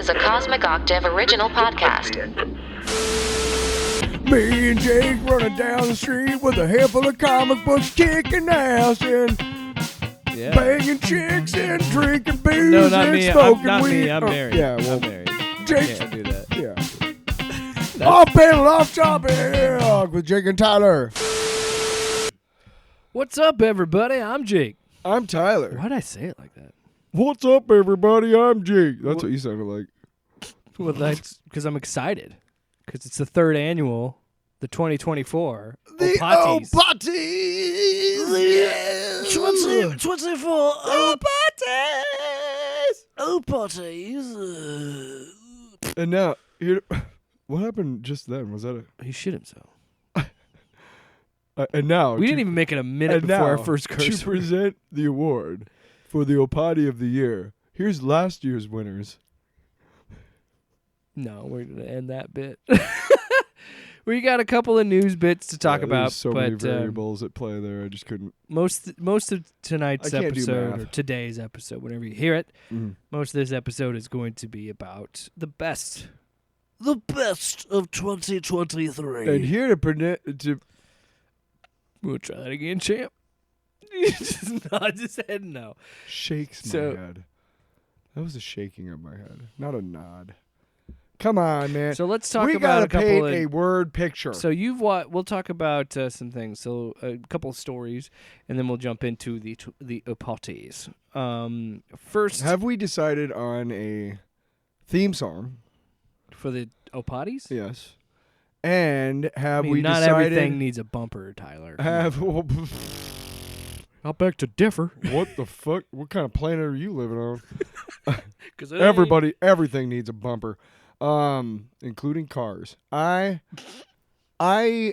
is a Cosmic Octave original podcast. Me and Jake running down the street with a handful of comic books, kicking ass and banging chicks and drinking booze No, not and me. smoking Not weed. me. I'm married. Yeah, well, I'm married. Jake. Can't do that. Yeah. Off panel, off topic with Jake and Tyler. What's up, everybody? I'm Jake. I'm Tyler. Why'd I say it like that? What's up, everybody? I'm Jake. That's what you sounded like. Well, that's because I'm excited. Because it's the third annual, the 2024 The OPOTYs. OPOTYs. 24 OPOTYs. OPOTYs. And now, here, what happened just then? Was that He shit himself. and now We didn't even make it a minute and before our now, first curse. to present the award for the OPOTY of the year. Here's last year's winners. No, we're going to end that bit. We got a couple of news bits to talk about. There's so but, many variables at play there. I just couldn't. Most of tonight's I can't do episode, math. or today's episode, whenever you hear it, most of this episode is going to be about the best of 2023. And here to predict to We'll try that again, champ. He just nods his head no. shakes So- my head. That was a shaking of my head, not a nod. Come on, man. So let's talk we about gotta a couple paint of. a word picture. So we'll talk about some things. So a couple of stories, and then we'll jump into the OPOTYs. First, Have we decided on a theme song? for the OPOTYs. Yes. And have I mean, we not decided? everything needs a bumper, Tyler. I'll beg to differ. What the fuck? What kind of planet are you living on? 'Cause it Everything needs a bumper, including cars. I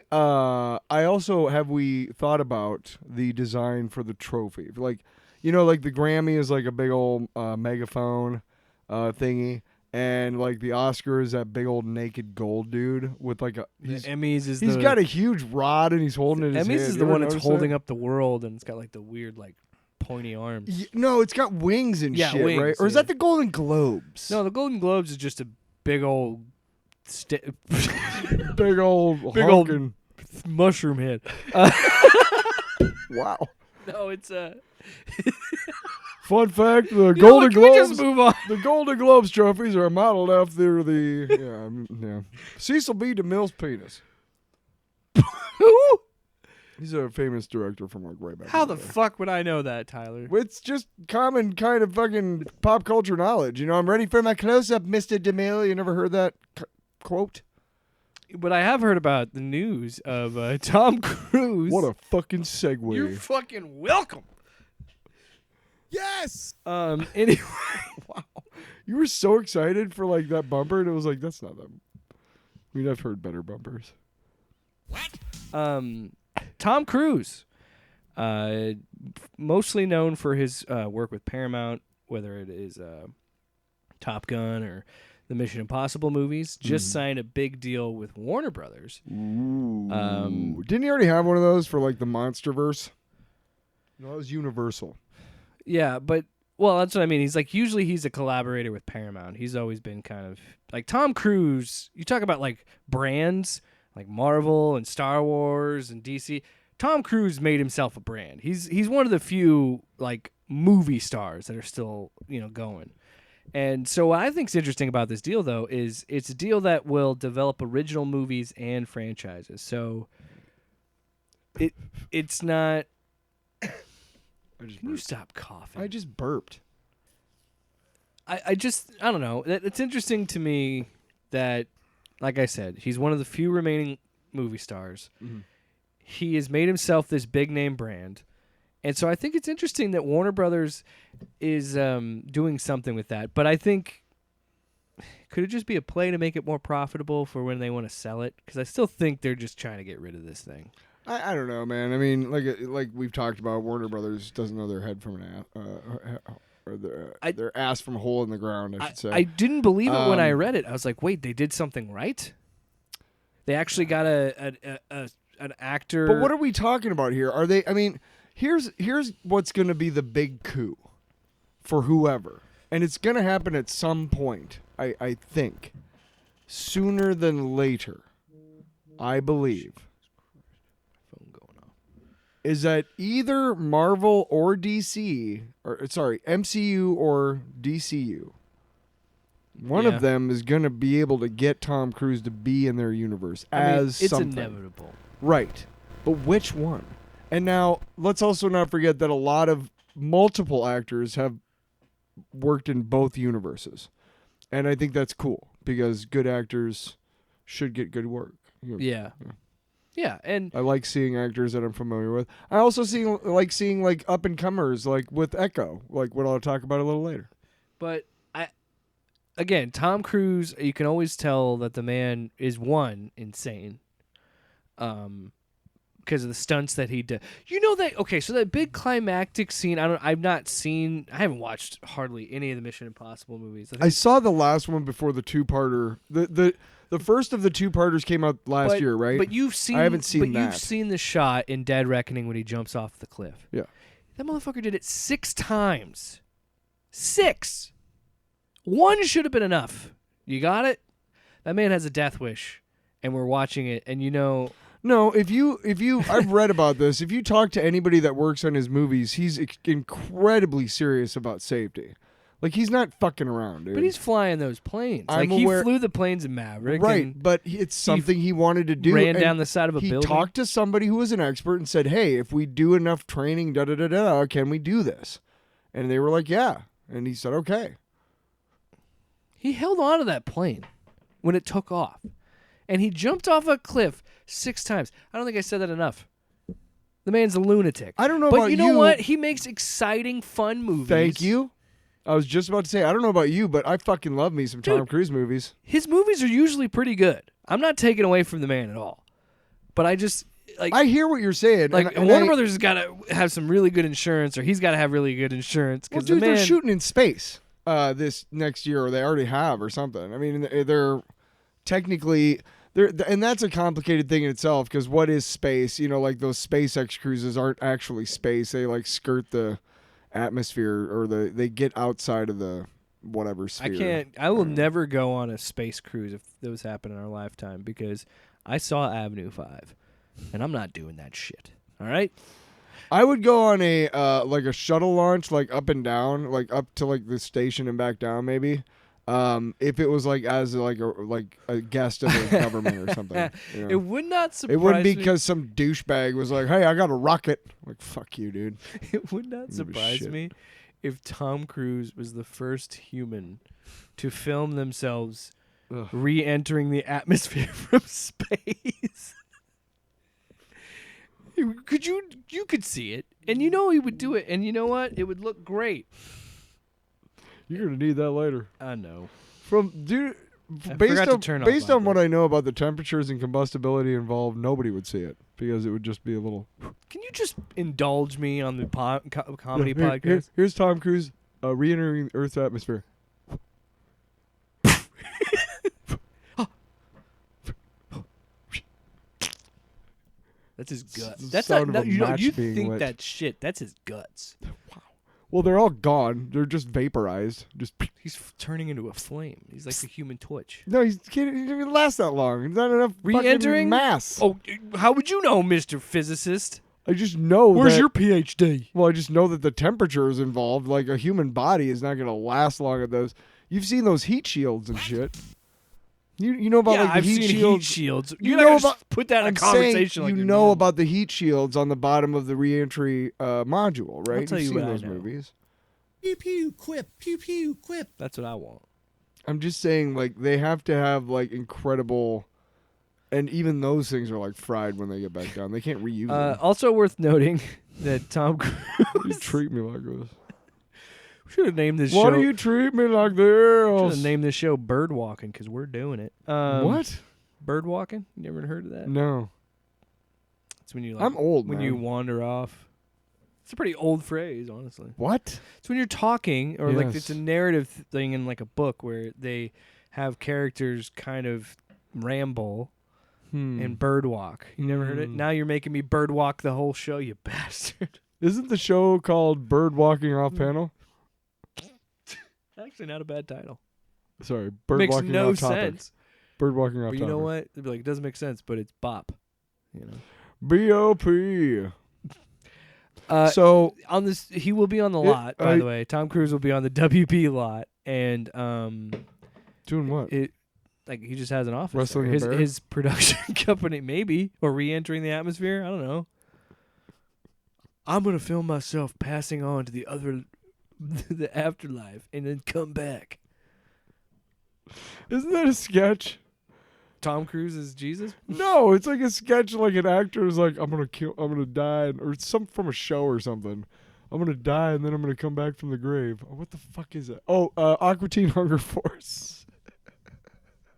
also have we thought about the design for the trophy, like like the Grammy is like a big old megaphone thingy, and like the Oscar is that big old naked gold dude with like The Emmys is he's got a huge rod and he's holding it in his Emmys hand. is You the ever one that's notice holding that? up the world, and it's got like the weird like pointy arms. No, it's got wings and Yeah, shit, wings, right? Or is yeah. that the Golden Globes? No, the Golden Globes is just a big old big old honking. mushroom head. Wow. No, it's Fun fact: the You know Golden what, can we Globes. just move on? The Golden Globes trophies are modeled after the Cecil B. DeMille's penis. Who? He's a famous director from like way back. How in the day. fuck would I know that, Tyler? It's just common kind of fucking pop culture knowledge. I'm ready for my close-up, Mr. DeMille. You never heard that quote? But I have heard about the news of Tom Cruise. What a fucking segue. You're fucking welcome. Yes! Anyway. Wow. You were so excited for like that bumper, and it was like, that's not them. I mean, I've heard better bumpers. Tom Cruise, mostly known for his work with Paramount, whether it is Top Gun or the Mission Impossible movies, just signed a big deal with Warner Brothers. Ooh. Didn't he already have one of those for like the Monsterverse? No, it was Universal. Yeah, but that's what I mean. Usually he's a collaborator with Paramount. He's always been kind of like Tom Cruise. You talk about like brands like Marvel and Star Wars and DC. Tom Cruise made himself a brand. He's one of the few like movie stars that are still going. And so what I think is interesting about this deal though is it's a deal that will develop original movies and franchises. So it's not. Can you stop coughing? I just burped. I don't know. It's interesting to me that, like I said, he's one of the few remaining movie stars. Mm-hmm. He has made himself this big name brand. And so I think it's interesting that Warner Brothers is doing something with that. But I think, could it just be a play to make it more profitable for when they want to sell it? Because I still think they're just trying to get rid of this thing. I don't know, man. I mean, like we've talked about, Warner Brothers doesn't know their head from an ass, or their ass from a hole in the ground, I should say. I didn't believe it when I read it. I was like, wait, they did something right? They actually got an actor. But what are we talking about here? Are they? I mean, here's what's going to be the big coup for whoever, and it's going to happen at some point. I think sooner than later, I believe, Phone going off. is that either Marvel or DC, or sorry, MCU or DCU, one Yeah. of them is going to be able to get Tom Cruise to be in their universe I mean, as it's something. inevitable. Right. But which one? And now, let's also not forget that a lot of multiple actors have worked in both universes. And I think that's cool because good actors should get good work. Yeah. Yeah, and I like seeing actors that I'm familiar with. I also like seeing like up and comers like with Echo, like what I'll talk about a little later. but again, Tom Cruise, you can always tell that the man is insane. Because of the stunts that he did. You know that so that big climactic scene, I haven't watched hardly any of the Mission Impossible movies. I saw the last one before the two-parter. The first of the two-parters came out last year, right? But you've seen I haven't seen that. You've seen the shot in Dead Reckoning when he jumps off the cliff. Yeah. That motherfucker did it 6 times. 6. One should have been enough. You got it? That man has a death wish, and we're watching it, and No, if you, I've read about this. If you talk to anybody that works on his movies, he's incredibly serious about safety. Like he's not fucking around, dude. But he's flying those planes. I'm he aware- flew the planes in Maverick. Right, and but it's something he wanted to do. ran and down the side of a he building. talked to somebody who was an expert and said, "Hey, if we do enough training, can we do this?" And they were like, "Yeah." And he said, "Okay." He held on to that plane when it took off, and he jumped off a cliff 6 times. I don't think I said that enough. The man's a lunatic. I don't know but about you know what? He makes exciting, fun movies. Thank you. I was just about to say, I don't know about you, but I fucking love me some Tom Cruise movies. His movies are usually pretty good. I'm not taking away from the man at all. But I just like I hear what you're saying. like and Warner Brothers has got to have some really good insurance, or he's got to have really good insurance Well, because dude, the man they're shooting in space this next year, or they already have, or something. I mean, they're technically and that's a complicated thing in itself because what is space? You know, like those SpaceX cruises aren't actually space. They like skirt the atmosphere, or they get outside of the whatever sphere. I will never go on a space cruise if those happen in our lifetime because I saw Avenue 5 and I'm not doing that shit. All right? I would go on a like a shuttle launch, like up and down, like up to like the station and back down, maybe. If it was like as like a guest of the government or something. You know? It would not surprise It wouldn't be me. because some douchebag was like, "Hey, I got a rocket." Like, fuck you, dude. It would not Give a surprise shit. me if Tom Cruise was the first human to film themselves Ugh. re-entering the atmosphere from space. You could see it, and he would do it, and you know what? It would look great. You're gonna need that later. I know. Based to turn off based my on what I know about the temperatures and combustibility involved, nobody would see it because it would just be a little. Can you just indulge me on the comedy podcast? Here's Tom Cruise re-entering Earth's atmosphere. That's his guts. the That's sound not. of a You match being think lit. that shit? That's his guts. Well, they're all gone. They're just vaporized. Just He's turning into a flame. He's like the Human Torch. no, he didn't even last that long. There's not enough fucking Re-entering mass. Oh, how would you know, Mr. Physicist? I just know. Where's that, your PhD? Well, I just know that the temperature is involved. Like a human body is not going to last long at those. You've seen those heat shields and shit. You know about Yeah, like the I've heat seen shields. heat shields. You You're know not gonna about- put that in a I'm saying conversation. Like you a know man. about the heat shields on the bottom of the reentry module, right? tell You've you seen what I those know. movies. Pew pew quip, pew pew quip. That's what I want. I'm just saying, like they have to have like incredible, and even those things are like fried when they get back down. They can't reuse them. Also worth noting that Tom You Cruise treat me like this. should have named this Why show. do you treat me like Should this? have named this show Bird Walking because we're doing it. What? Bird walking? You never heard of that? No. It's when you like I'm old, when man. you wander off. It's a pretty old phrase, honestly. What? It's when you're talking, or like Yes. it's a narrative thing in like a book where they have characters kind of ramble and bird walk. You never heard it? Hmm. Now you're making me bird walk the whole show, you bastard. Isn't the show called Bird Walking Off Panel? Actually, not a bad title. Sorry, bird Makes walking no off topic. sense. Bird walking off But topic. you know what? They'd be like, it doesn't make sense, but it's bop. You know. B.O.P. So on this, he will be on the lot. By I- the way, Tom Cruise will be on the WB lot, and Doing what? like he just has an office. Wrestling there. a bear? His production company, maybe, or re-entering the atmosphere. I don't know. I'm gonna film myself passing on to the afterlife, and then come back. Isn't that a sketch? Tom Cruise is Jesus. No, it's like a sketch. Like an actor is like, I'm gonna die, or it's some from a show or something. I'm gonna die and then I'm gonna come back from the grave. Oh, what the fuck is that? Oh, Aqua Teen Hunger Force.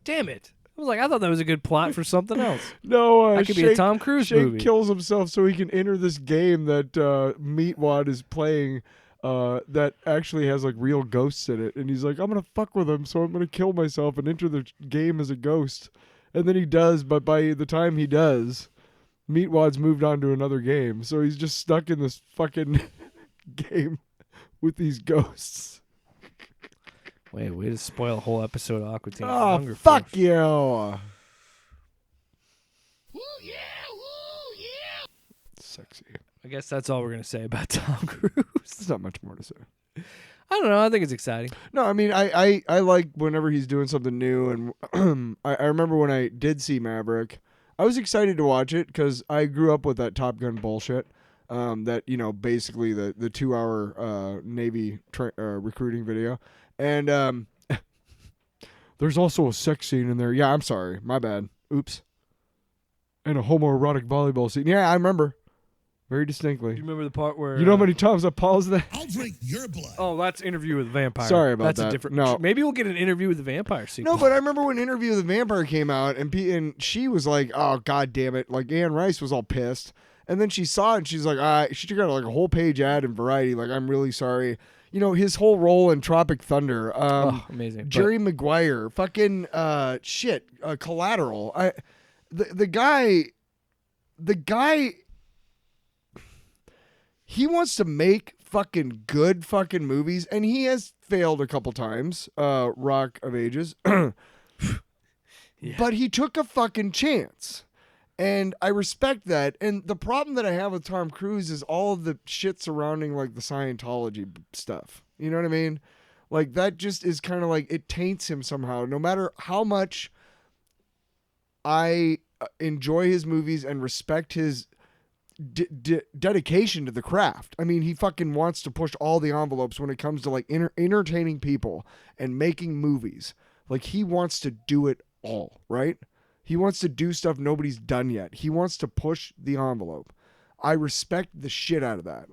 Damn it! I was like, I thought that was a good plot for something else. No, That could be a Tom Cruise Shake movie. kills himself so he can enter this game that Meatwad is playing. That actually has like real ghosts in it, and he's like, I'm gonna fuck with him, so I'm gonna kill myself and enter the game as a ghost. And then he does, but by the time he does, Meatwad's moved on to another game, so he's just stuck in this fucking game with these ghosts. Wait, way to spoil a whole episode of Aqua Teen Oh, Hunger fuck Force. you! Sexy. I guess that's all we're gonna say about Tom Cruise. There's not much more to say. I don't know. I think it's exciting. No, I mean, I like whenever he's doing something new, and I remember when I did see Maverick, I was excited to watch it because I grew up with that Top Gun bullshit. That, you know, basically the 2-hour Navy recruiting video, and there's also a sex scene in there. Yeah, I'm sorry, my bad. Oops. And a homoerotic volleyball scene. Yeah, I remember very distinctly. Do you remember the part where You know how many times I paused that? I'll drink your blood. Oh, that's Interview with the Vampire. Sorry about that's that. a different. No. Maybe we'll get an Interview with the Vampire sequel. No, but I remember when Interview with the Vampire came out, and she was like, "Oh, god damn it!" Like Anne Rice was all pissed, and then she saw it, and she's like, she took out like a whole page ad in Variety, like, "I'm really sorry." You know, his whole role in Tropic Thunder, oh, amazing. Jerry Maguire, fucking Collateral. The guy, he wants to make fucking good fucking movies, and he has failed a couple times. Rock of Ages. Yeah. But he took a fucking chance. And I respect that. And the problem that I have with Tom Cruise is all of the shit surrounding like the Scientology stuff. You know what I mean? Like that just is kind of like, it taints him somehow. No matter how much I enjoy his movies and respect his dedication to the craft. I mean, he fucking wants to push all the envelopes when it comes to like entertaining people and making movies. Like he wants to do it all, right? He wants to do stuff nobody's done yet. He wants to push the envelope. I respect the shit out of that.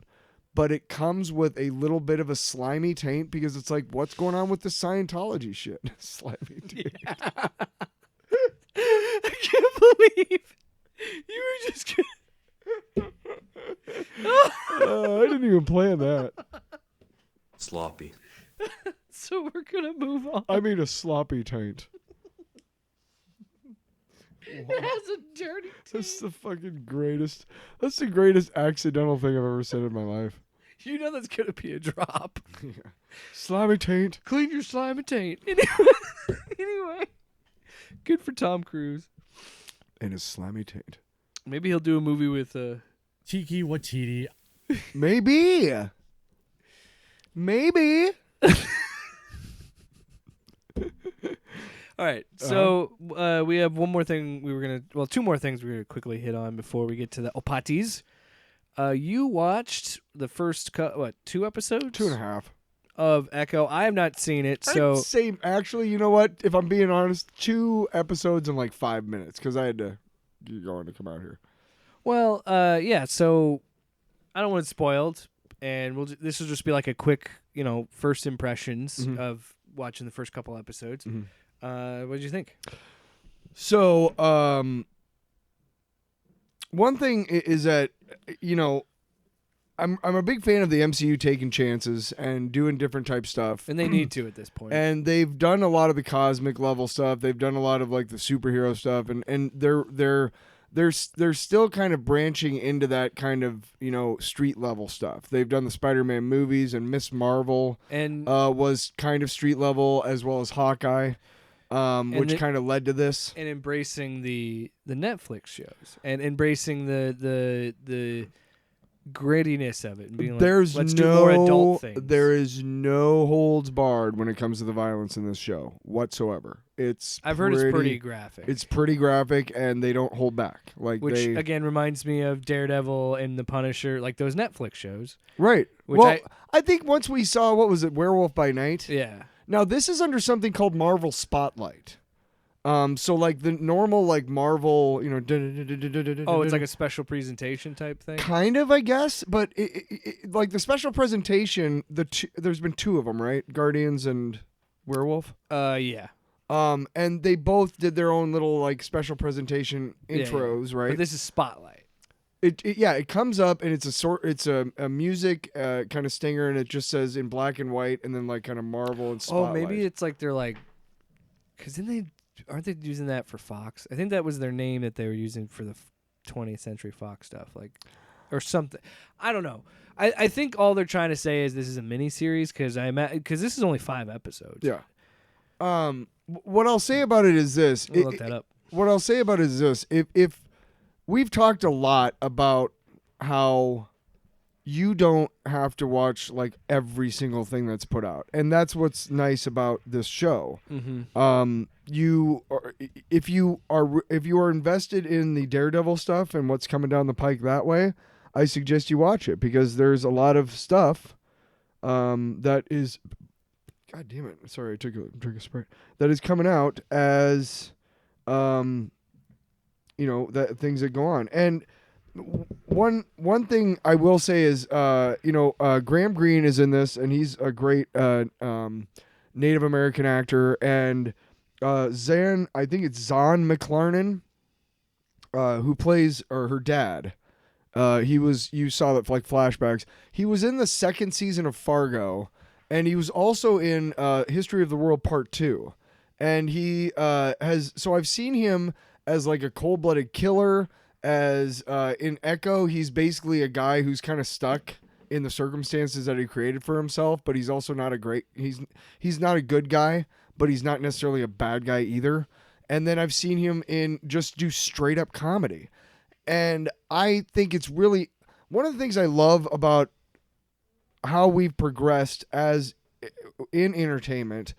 But it comes with a little bit of a slimy taint because it's like, what's going on with the Scientology shit? Slimy taint. Yeah. I can't believe you were just. I didn't even plan that. Sloppy. So we're gonna move on. I mean a sloppy taint. It has a dirty That's taint. the fucking greatest. That's the greatest accidental thing I've ever said in my life. You know that's gonna be a drop. Slimy taint. Clean your slime and taint. Anyway, good for Tom Cruise. And his slimy taint. Maybe he'll do a movie with Tiki Watiti. Maybe. Maybe. All right, so we have one more thing two more things we're gonna quickly hit on before we get to the OPOTYs. You watched the first 2 episodes? 2.5. Of Echo. I have not seen it, so I'd say, actually, you know what? If I'm being honest, 2 episodes in like 5 minutes because I had to get going to come out here. well, yeah. So I don't want it spoiled, and this will just be like a quick, first impressions of watching the first couple episodes. What did you think? So, one thing is that, I'm a big fan of the MCU taking chances and doing different type stuff. And they need to at this point. And they've done a lot of the cosmic level stuff. They've done a lot of like the superhero stuff, and they're still kind of branching into that kind of, you know, street level stuff. They've done the Spider-Man movies, and Miss Marvel And was kind of street level, as well as Hawkeye, which kind of led to this. And embracing the Netflix shows and embracing the grittiness of it and being like, let's do more adult things. There is no holds barred when it comes to the violence in this show whatsoever. I've heard it's pretty graphic. It's pretty graphic, and they don't hold back. Which again reminds me of Daredevil and The Punisher, like those Netflix shows. Right. I think once we saw, what was it, Werewolf by Night? Yeah. Now this is under something called Marvel Spotlight. So like the normal like Marvel, you know, it's like a special presentation type thing. Kind of, I guess, but like the special presentation, there's been 2 of them, right? Guardians and Werewolf. Yeah. And they both did their own little like special presentation intros, right? But this is Spotlight. It comes up and it's a music kind of stinger, and it just says in black and white, and then like kind of Marvel and Spotlight. Oh, maybe it's like they're like, because then aren't they using that for Fox? I think that was their name that they were using for the 20th Century Fox stuff, like, or something. I don't know. I think all they're trying to say is this is a mini series because this is only 5 episodes. Yeah. What I'll say about it is this. I'll look that up. What I'll say about it is this. If we've talked a lot about how you don't have to watch like every single thing that's put out, and that's what's nice about this show. Mm-hmm. If you are invested in the Daredevil stuff and what's coming down the pike that way, I suggest you watch it, because there's a lot of stuff that is, God damn it, sorry, I took a Sprite, that is coming out as you know, that things that go on. And one thing I will say is, Graham Greene is in this, and he's a great Native American actor, and Zan McLarnon, who plays her dad. You saw that like flashbacks. He was in the 2nd season of Fargo, and he was also in History of the World Part 2. And he so I've seen him as like a cold-blooded killer. As in Echo, he's basically a guy who's kind of stuck in the circumstances that he created for himself, but he's also not he's not a good guy, but he's not necessarily a bad guy either. And then I've seen him just do straight up comedy. And I think it's really one of the things I love about how we've progressed as in entertainment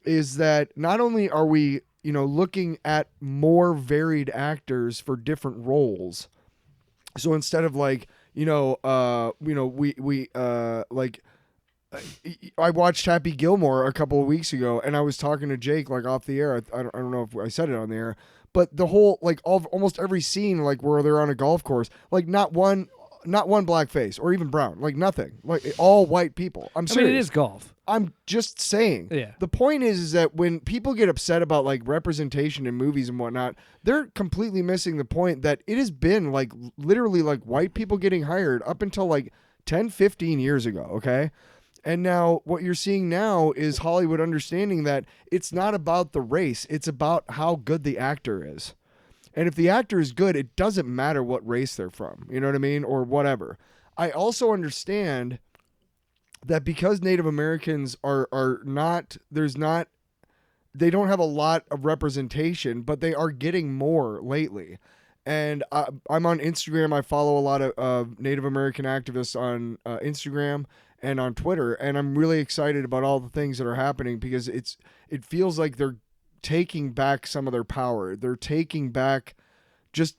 is that not only are we, you know, looking at more varied actors for different roles. So instead of like, I watched Happy Gilmore a couple of weeks ago, and I was talking to Jake like off the air. I don't know if I said it on the air, but the whole like almost every scene like where they're on a golf course, like not one black face or even brown, like nothing, like all white people. I'm serious. I mean, it is golf. I'm just saying. Yeah. The point is that when people get upset about like representation in movies and whatnot, they're completely missing the point that it has been like literally like white people getting hired up until like 10, 15 years ago. Okay. And now what you're seeing now is Hollywood understanding that it's not about the race. It's about how good the actor is. And if the actor is good, it doesn't matter what race they're from. You know what I mean? Or whatever. I also understand that because Native Americans are not, they don't have a lot of representation, but they are getting more lately. And I'm on Instagram. I follow a lot of Native American activists on Instagram and on Twitter, and I'm really excited about all the things that are happening because it feels like they're taking back some of their power. They're taking back just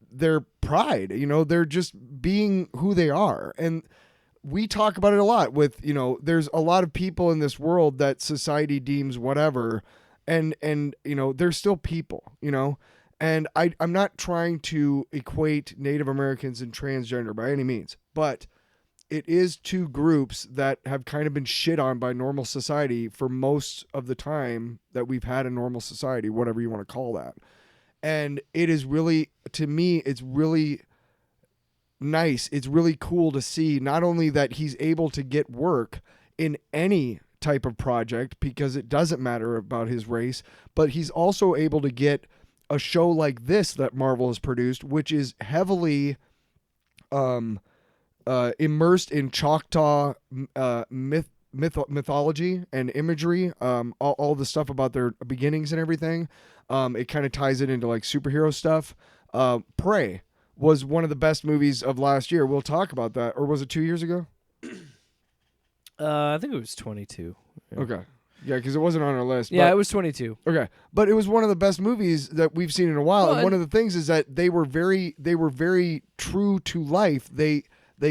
their pride. You know, they're just being who they are. And we talk about it a lot with, you know, there's a lot of people in this world that society deems whatever, and you know, they're still people, you know. And I'm not trying to equate Native Americans and transgender by any means, but it is 2 groups that have kind of been shit on by normal society for most of the time that we've had a normal society, whatever you want to call that. And it is really, to me, it's really nice. It's really cool to see not only that he's able to get work in any type of project because it doesn't matter about his race, but he's also able to get a show like this that Marvel has produced, which is heavily immersed in Choctaw mythology and imagery, all the stuff about their beginnings and everything. It kind of ties it into like superhero stuff. Prey was one of the best movies of last year. We'll talk about that. Or was it 2 years ago? I think it was 22. Yeah. Okay. Yeah, because it wasn't on our list. Yeah, but, it was 22. okay. But it was one of the best movies that we've seen in a while. Well, and one of the things is that they were very true to life. They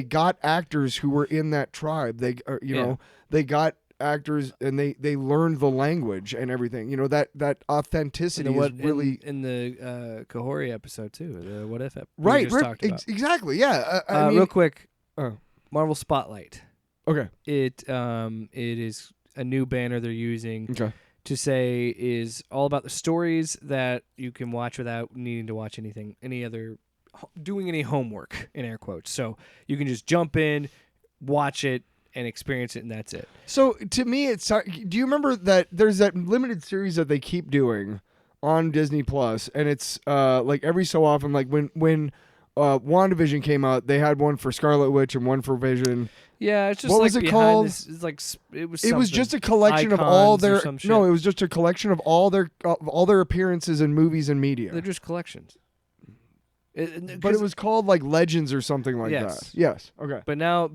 got actors who were in that tribe. They know, they got actors and they learned the language and everything. You know, that authenticity is really in the Kahori episode too. The What If episode. right. Talked about. Exactly. Yeah. I mean, real quick, oh. Marvel Spotlight. Okay. It is a new banner they're using Okay. to say is all about the stories that you can watch without needing to watch doing any homework, in air quotes. So you can just jump in, watch it, and experience it, and that's it. So to me, do you remember that there's that limited series that they keep doing on Disney Plus, and it's like every so often, like when WandaVision came out, they had one for Scarlet Witch and one for Vision. Yeah, it's just what like was it behind called? It's like it was. It was just a collection of all their It was just a collection of all their appearances in movies and media. They're just collections. But it was called like Legends or something like that. Yes. Okay. But now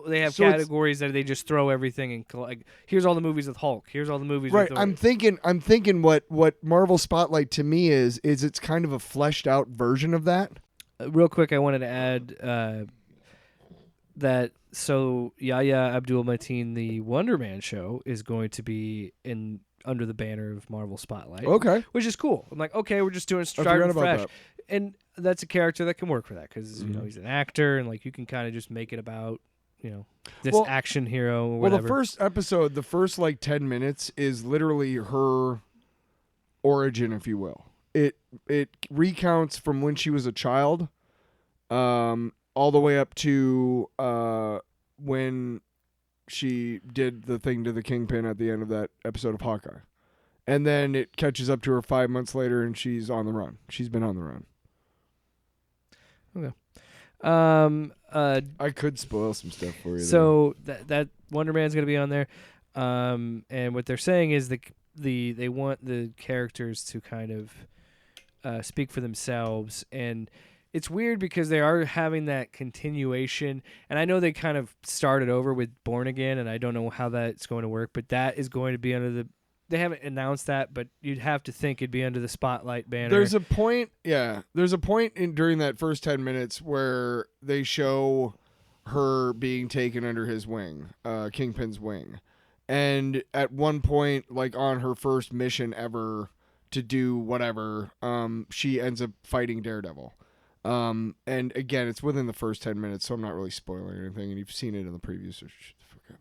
they have So it's- categories that they just throw everything and like here's all the movies with Hulk. Here's all the movies. Right. With I'm thinking what Marvel Spotlight to me is it's kind of a fleshed out version of that. Real quick, I wanted to add that so Yahya Abdul-Mateen, the Wonder Man show, is going to be under the banner of Marvel Spotlight. Okay. Which is cool. I'm like, okay, we're just doing I starting forgot about fresh. that. And that's a character that can work for that because you know he's an actor and like you can kind of just make it about this Well- action hero or Well, whatever. the first episode, the first like 10 minutes is literally her origin, if you will. It recounts from when she was a child, all the way up to when she did the thing to the Kingpin at the end of that episode of Hawkeye. And then it catches up to her 5 months later, and she's on the run. She's been on the run. I could spoil some stuff for you. So that Wonder Man's gonna be on there, and what they're saying is they want the characters to kind of speak for themselves, and it's weird because they are having that continuation, and I know they kind of started over with Born Again, and I don't know how that's going to work, but that is going to be under the. They haven't announced that, but you'd have to think it'd be under the Spotlight banner. There's a point, during that first 10 minutes where they show her being taken under his wing, Kingpin's wing. And at one point, like on her first mission ever to do whatever, she ends up fighting Daredevil. And again, it's within the first 10 minutes, so I'm not really spoiling anything, and you've seen it in the previews, so shut the fuck up.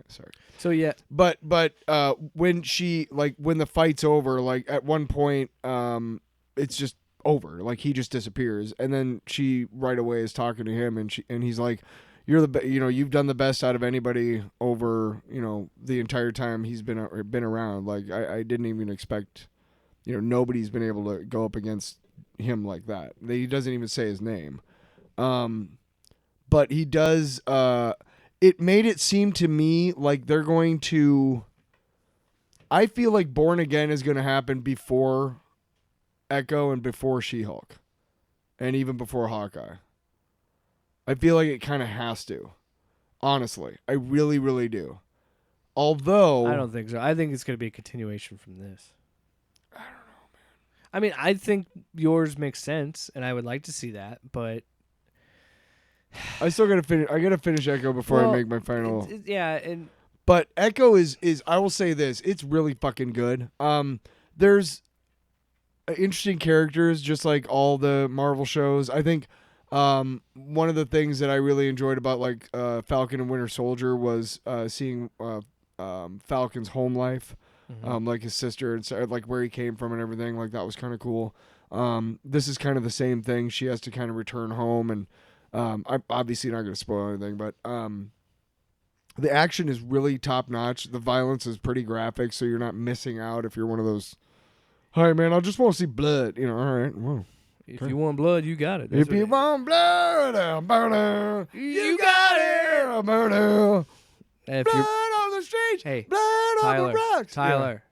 Sorry. So yeah, But when the fight's over, like at one point, it's just over. Like he just disappears, and then she right away is talking to him, and he's like, "You're you've done the best out of anybody over the entire time he's been around. Like I didn't even expect, nobody's been able to go up against him like that. He doesn't even say his name, but he does. It made it seem to me like they're going to. I feel like Born Again is going to happen before Echo and before She-Hulk, and even before Hawkeye. I feel like it kind of has to. Honestly, I really, really do. Although I don't think so. I think it's going to be a continuation from this. I don't know, man. I mean, I think yours makes sense, and I would like to see that, but I still gotta finish. I gotta finish Echo before I make my final. And But Echo is I will say this: it's really fucking good. There's interesting characters, just like all the Marvel shows. I think one of the things that I really enjoyed about like Falcon and Winter Soldier was seeing Falcon's home life, like his sister and like where he came from and everything. Like that was kind of cool. This is kind of the same thing. She has to kind of return home, and I'm obviously not going to spoil anything, but the action is really top notch. The violence is pretty graphic, so you're not missing out if you're one of those Hi, man, I just want to see blood. You know, all right. Well, If you want blood, you got it. That's if you what want blood, burn you got it. Burn if blood you're, on the streets. hey, Blood on Tyler, the rocks. Tyler,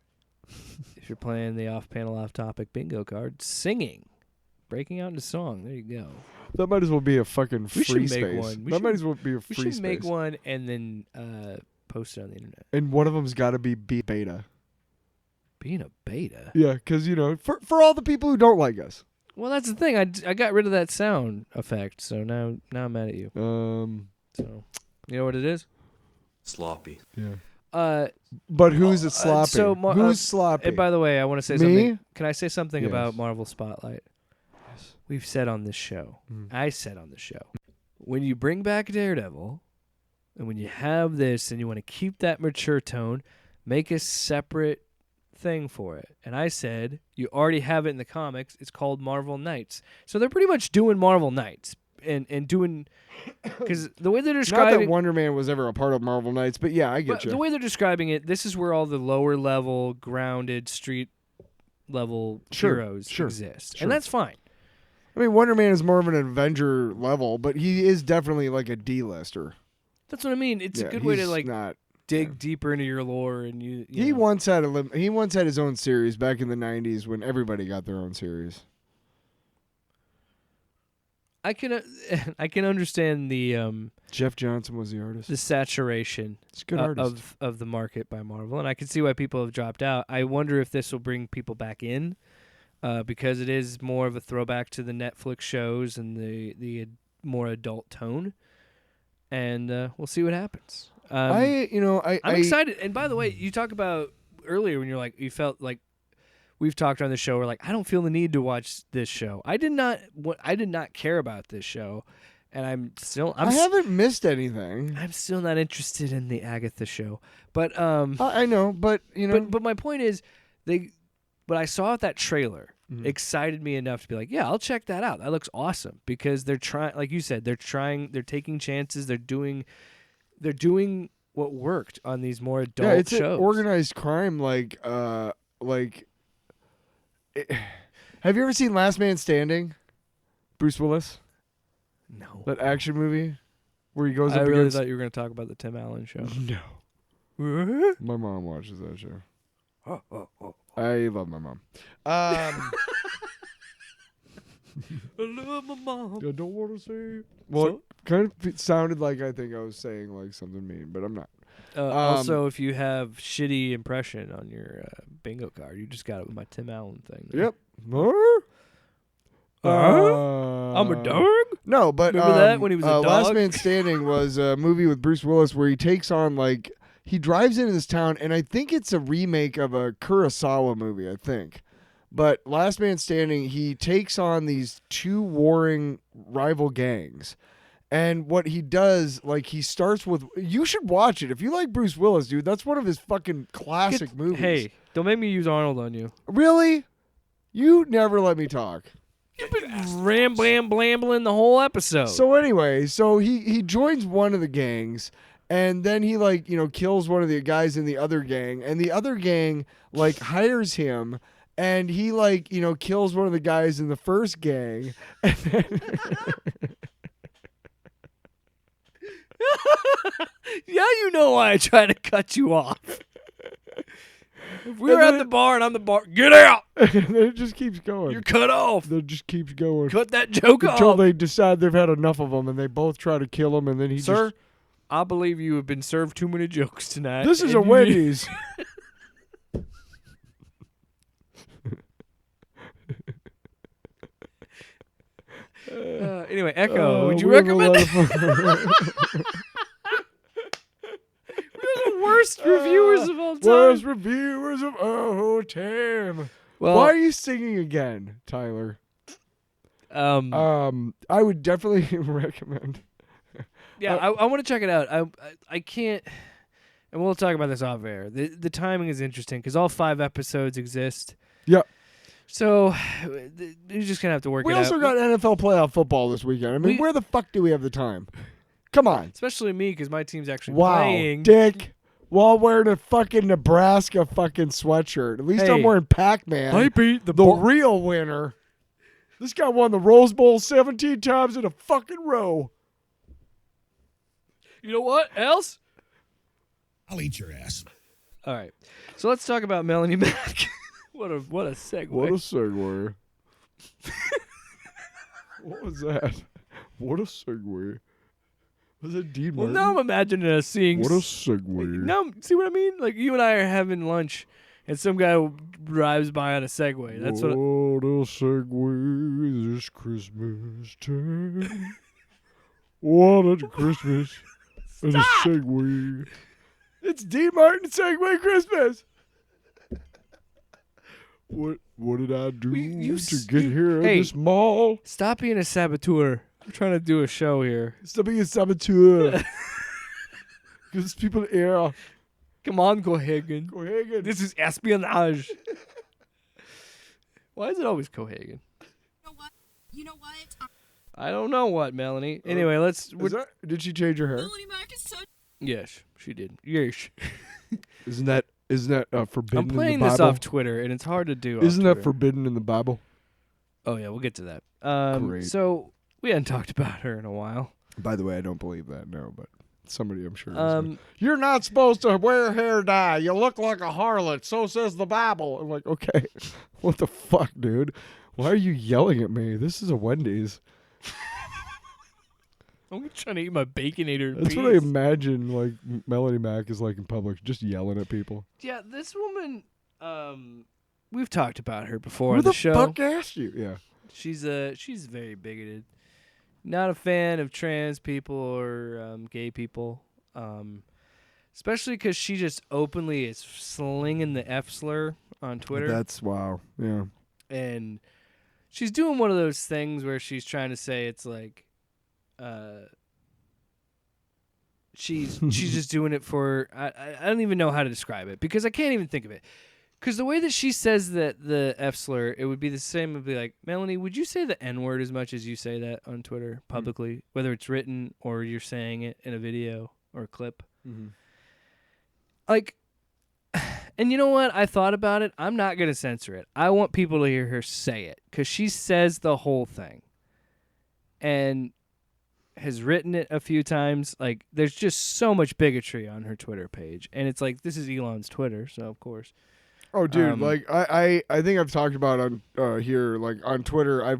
if you're playing the off-panel, off-topic bingo card, singing, breaking out into song, there you go. Yeah. That might as well be a fucking We free should make space. one. We That should- might as well be a We free should space. make one and then post it on the internet. And one of them's got to be beta. Being a beta. Yeah, because, you know, for all the people who don't like us. Well, that's the thing. I got rid of that sound effect, so now I'm mad at you. So you know what it is? Sloppy. Yeah. But who's it sloppy? so who's sloppy? And by the way, I want to say Me? something. Can I say something Yes. about Marvel Spotlight? Yes. We've said on this show. Mm. I said on the show. When you bring back Daredevil, and when you have this, and you want to keep that mature tone, make a separate thing for it. And I said, you already have it in the comics. It's called Marvel Knights. So they're pretty much doing Marvel Knights and doing, because the way they're Not describing that Wonder Man was ever a part of Marvel Knights, but yeah, I get but you. the way they're describing it, this is where all the lower level, grounded, street level Sure, heroes sure, exist. sure. And that's fine. I mean, Wonder Man is more of an Avenger level, but he is definitely like a D-lister. That's what I mean. It's Yeah, a good way to he's like not. dig deeper into your lore, and you He know. once had his own series back in the '90s when everybody got their own series. I can I can understand the Jeff Johnson was the artist. saturation It's a good artist. of the market by Marvel, and I can see why people have dropped out. I wonder if this will bring people back in, because it is more of a throwback to the Netflix shows and the more adult tone, and we'll see what happens. I'm I'm excited. And by the way, you talk about earlier when you're like, you felt like we've talked on the show. We're like, I don't feel the need to watch this show. I did not care about this show, and I haven't missed anything. I'm still not interested in the Agatha show. But I know, but you know, but my point is, what I saw at that trailer excited me enough to be like, yeah, I'll check that out. That looks awesome, because they're trying, like you said, they're taking chances. They're doing what worked on these more adult yeah, it's shows. an organized crime. Have you ever seen Last Man Standing? Bruce Willis, No. that action movie where he goes I up really against. thought you were going to talk about the Tim Allen show. No, my mom watches that show. I love my mom. I love my mom. I don't want to say. Well, kind of sounded like I think I was saying like something mean, but I'm not. Also, if you have shitty impression on your bingo card, you just got it with my Tim Allen thing. Yep. I'm a dog? No, but Remember that when he was a Last dog? Man Standing was a movie with Bruce Willis where he takes on like he drives into this town, and I think it's a remake of a Kurosawa movie. I think, but Last Man Standing, he takes on these two warring rival gangs. And what he does, like, he starts with... You should watch it. If you like Bruce Willis, dude, that's one of his fucking classic movies. Hey, don't make me use Arnold on you. Really? You never let me talk. You've been blambling the whole episode. So anyway, he joins one of the gangs, and then he, like, you know, kills one of the guys in the other gang, and the other gang, like, hires him, and he, like, you know, kills one of the guys in the first gang, and then... Yeah, you know why I try to cut you off. If we were at the bar and I'm the bar, get out! and then it just keeps going. You're cut off. It just keeps going. Cut that joke Until off. they decide they've had enough of him, and they both try to kill him, and then he Sir, I believe you have been served too many jokes tonight. This is and a you- Wendy's. Anyway, Echo, would you we have a recommend lot it? of fun. We're the worst reviewers of all time. Worst reviewers of all time. Well, Why are you singing again, Tyler? I would definitely recommend. yeah, I want to check it out. I can't, and we'll talk about this off air. The timing is interesting because all 5 episodes exist. Yep. So you're just gonna have to work We it also out. got NFL playoff football this weekend. I mean, We- where the fuck do we have the time? Come on. Especially me because my team's actually Wow. playing. Dick. while wearing a fucking Nebraska fucking sweatshirt. At least I'm Hey. wearing Pac-Man. I beat the real winner. This guy won the Rose Bowl 17 times in a fucking row. You know what else? I'll eat your ass. All right. So let's talk about Melonie Mac. What a segue. What a segue. What was that? What a segue. Was it Dean Well, Martin? now I'm imagining us seeing. What a segue. Now, see what I mean? Like you and I are having lunch, and some guy drives by on a Segway. That's what. What a segue this Christmas time. What a Christmas and a segue. It's Dean Martin Segway Christmas. What did I do to get here hey. at this mall? Stop being a saboteur. I'm trying to do a show here. Stop being a saboteur. Because people here. Come on, Cohagen. Cohagen. This is espionage. Why is it always Cohagen? You know what? I don't know what, Melanie. Anyway, let's. Did she change her hair? Melonie Mac is so. Yes, she did. Yes. Isn't that forbidden I'm playing in the Bible? this off Twitter, and it's hard to do. Isn't off that Twitter. forbidden in the Bible? Oh yeah, we'll get to that. Great. So we hadn't talked about her in a while. By the way, I don't believe that, no, but somebody I'm sure is. Um, You're not supposed to wear hair dye. You look like a harlot. So says the Bible. I'm like, okay, what the fuck, dude? Why are you yelling at me? This is a Wendy's. I'm trying to eat my Baconator. in That's what I peace. imagine like Melonie Mac is like in public, just yelling at people. Yeah, this woman. We've talked about her before Who on the the show. fuck asked you? Yeah. She's very bigoted. Not a fan of trans people or gay people. Especially because she just openly is slinging the F slur on Twitter. That's wow. Yeah. And she's doing one of those things where she's trying to say it's like she's just doing it for I don't even know how to describe it because I can't even think of it. Because the way that she says that the F slur, it would be the same. It would be like, Melanie, would you say the N word as much as you say that on Twitter publicly, whether it's written or you're saying it in a video or a clip? Mm-hmm. Like, and you know what? I thought about it. I'm not going to censor it. I want people to hear her say it because she says the whole thing and has written it a few times. Like, there's just so much bigotry on her Twitter page. And it's like, this is Elon's Twitter, so of course. Oh, dude! Like I think I've talked about on here, like on Twitter.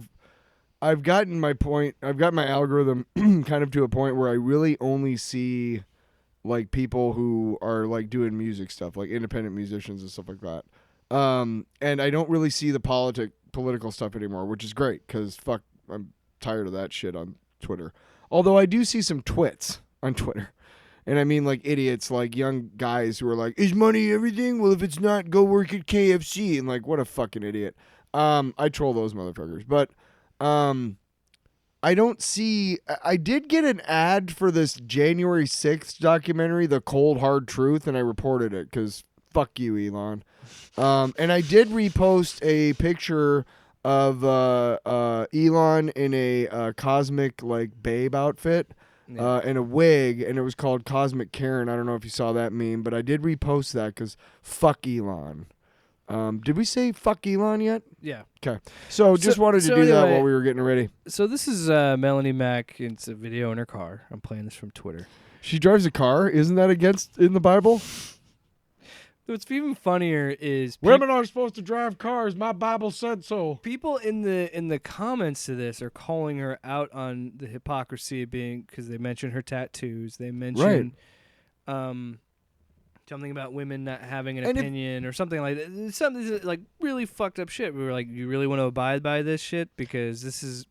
I've gotten my point. I've got my algorithm kind of to a point where I really only see like people who are like doing music stuff, like independent musicians and stuff like that. And I don't really see the political stuff anymore, which is great because fuck, I'm tired of that shit on Twitter. Although I do see some twits on Twitter. And I mean, like, idiots, like, young guys who are like, is money everything? Well, if it's not, go work at KFC. And, like, what a fucking idiot. I troll those motherfuckers. But I don't see... I did get an ad for this January 6th documentary, The Cold Hard Truth, and I reported it because fuck you, Elon. And I did repost a picture of Elon in a cosmic, like, babe outfit. And a wig, and it was called Cosmic Karen. I don't know if you saw that meme, but I did repost that because fuck Elon. Did we say fuck Elon yet? Yeah. Okay. So just wanted to do that anyway, while we were getting ready. So this is Melonie Mac. It's a video in her car. I'm playing this from Twitter. She drives a car. Isn't that against in the Bible? What's even funnier is Women aren't supposed to drive cars. My Bible said so. people in the comments to this are calling her out on the hypocrisy of being because they mention her tattoos. They mention something about women not having an opinion or something like that. Something like really fucked up shit. We were like, you really want to abide by this shit because this is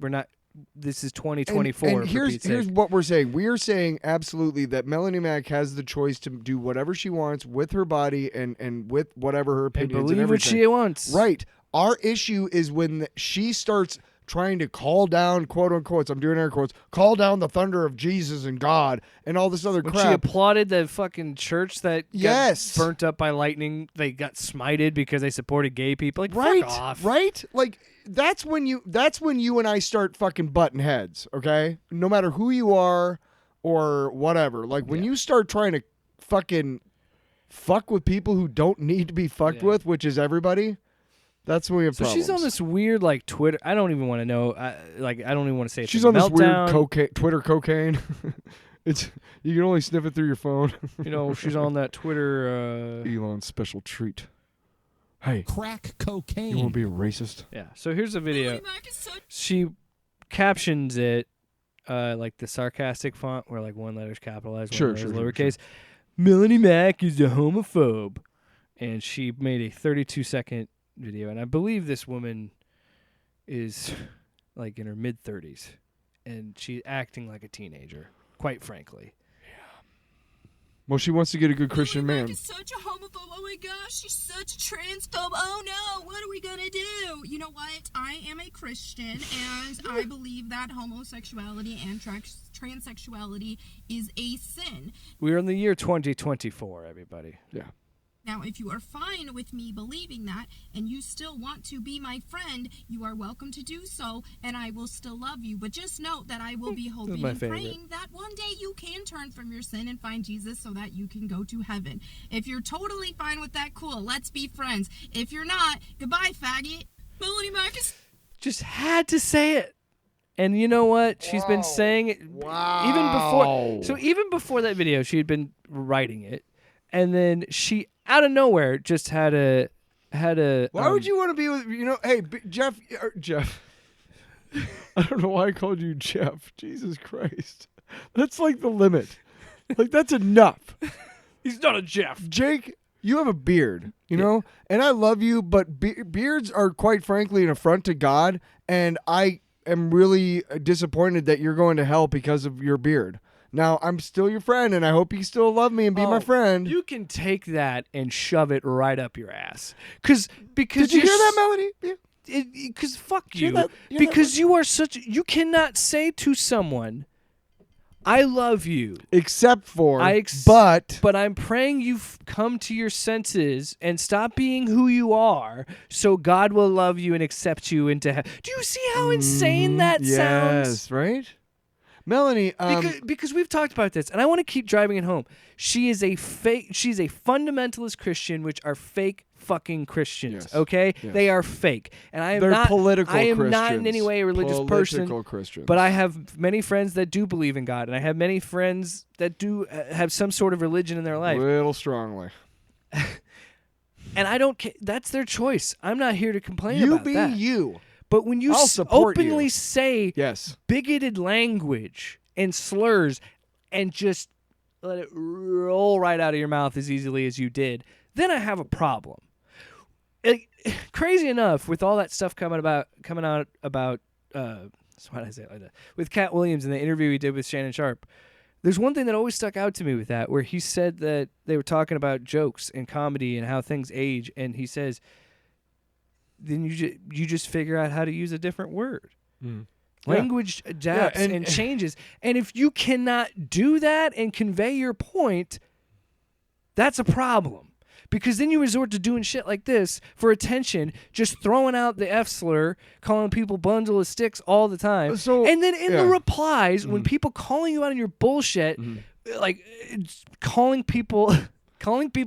2024. And here's what we're saying. We are saying absolutely that Melonie Mac has the choice to do whatever she wants with her body and with whatever her and opinions and believe what everything. she wants. Right. Our issue is when she starts trying to call down, quote unquote, I'm doing air quotes, call down the thunder of Jesus and God and all this other When crap. she applauded the fucking church that got burnt up by lightning, they got smited because they supported gay people. Like, right, fuck off. right? Like that's when you and I start fucking butting heads, okay? No matter who you are or whatever. Like when you start trying to fucking fuck with people who don't need to be fucked Yeah. with, which is everybody, that's when we have So problems. she's on this weird like Twitter. I don't even want to know. I don't even want to say it's She's a on this meltdown. weird cocaine, Twitter cocaine. It's you can only sniff it through your phone. You know, she's on that Twitter. Elon's special treat. Hey, Crack you want cocaine. to be a racist? Yeah. So here's a video. Melonie Mac is so She captions it like the sarcastic font where like one letter's capitalized, one Sure, letter's sure, lowercase. Melonie Mac is a homophobe, and she made a 32-second video, and I believe this woman is like in her mid-30s, and she's acting like a teenager, quite frankly. Well, she wants to get a good Christian Melonie Mac man. is such a homophobe. Oh my gosh, she's such a transphobe. Oh no, what are we gonna do? You know what? I am a Christian, and I believe that homosexuality and transsexuality is a sin. We're in the year 2024, everybody. Yeah. Now, if you are fine with me believing that and you still want to be my friend, you are welcome to do so, and I will still love you. But just note that I will be hoping my and favorite. praying that one day you can turn from your sin and find Jesus so that you can go to heaven. If you're totally fine with that, cool. Let's be friends. If you're not, goodbye, faggot. Melonie Mac is... Just had to say it. And you know what? She's been saying it even before. So even before that video, she had been writing it, and then she out of nowhere just had a. Why would you want to be with Hey, Jeff? I don't know why I called you Jeff. Jesus Christ, that's like the limit. Like that's enough. He's not a Jeff. Jake, you have a beard, you know, and I love you, but beards are quite frankly an affront to God, and I am really disappointed that you're going to hell because of your beard. Now, I'm still your friend, and I hope you still love me and be my friend. You can take that and shove it right up your ass. Because Did you hear that, Melody? Yeah. Because fuck Hear you. that- hear that, Because you are such. You cannot say to someone, "I love you," Except for, but I'm praying you come to your senses and stop being who you are, so God will love you and accept you into heaven. Do you see how insane that sounds? Yes, right? Melanie, Because we've talked about this, and I want to keep driving it home. She is a fake. She's a fundamentalist Christian, which are fake fucking Christians. Yes. Okay, Yes. they are fake, and I am they're not political I am Christians. not in any way a religious person. Political Christians. But I have many friends that do believe in God, and I have many friends that do have some sort of religion in their life. Little strongly. And I don't care. That's their choice. I'm not here to complain You about be that. you. But when you I'll support openly you. say Yes. bigoted language and slurs and just let it roll right out of your mouth as easily as you did, then I have a problem. Crazy enough, with all that stuff coming out about why did I say it like that? With Cat Williams in the interview he did with Shannon Sharp, there's one thing that always stuck out to me with that, where he said that they were talking about jokes and comedy and how things age, and he says, then you just figure out how to use a different word. Language adapts and changes. And if you cannot do that and convey your point, that's a problem. Because then you resort to doing shit like this for attention, just throwing out the F slur, calling people bundle of sticks all the time. And then in the replies, when people calling you out on your bullshit, like calling people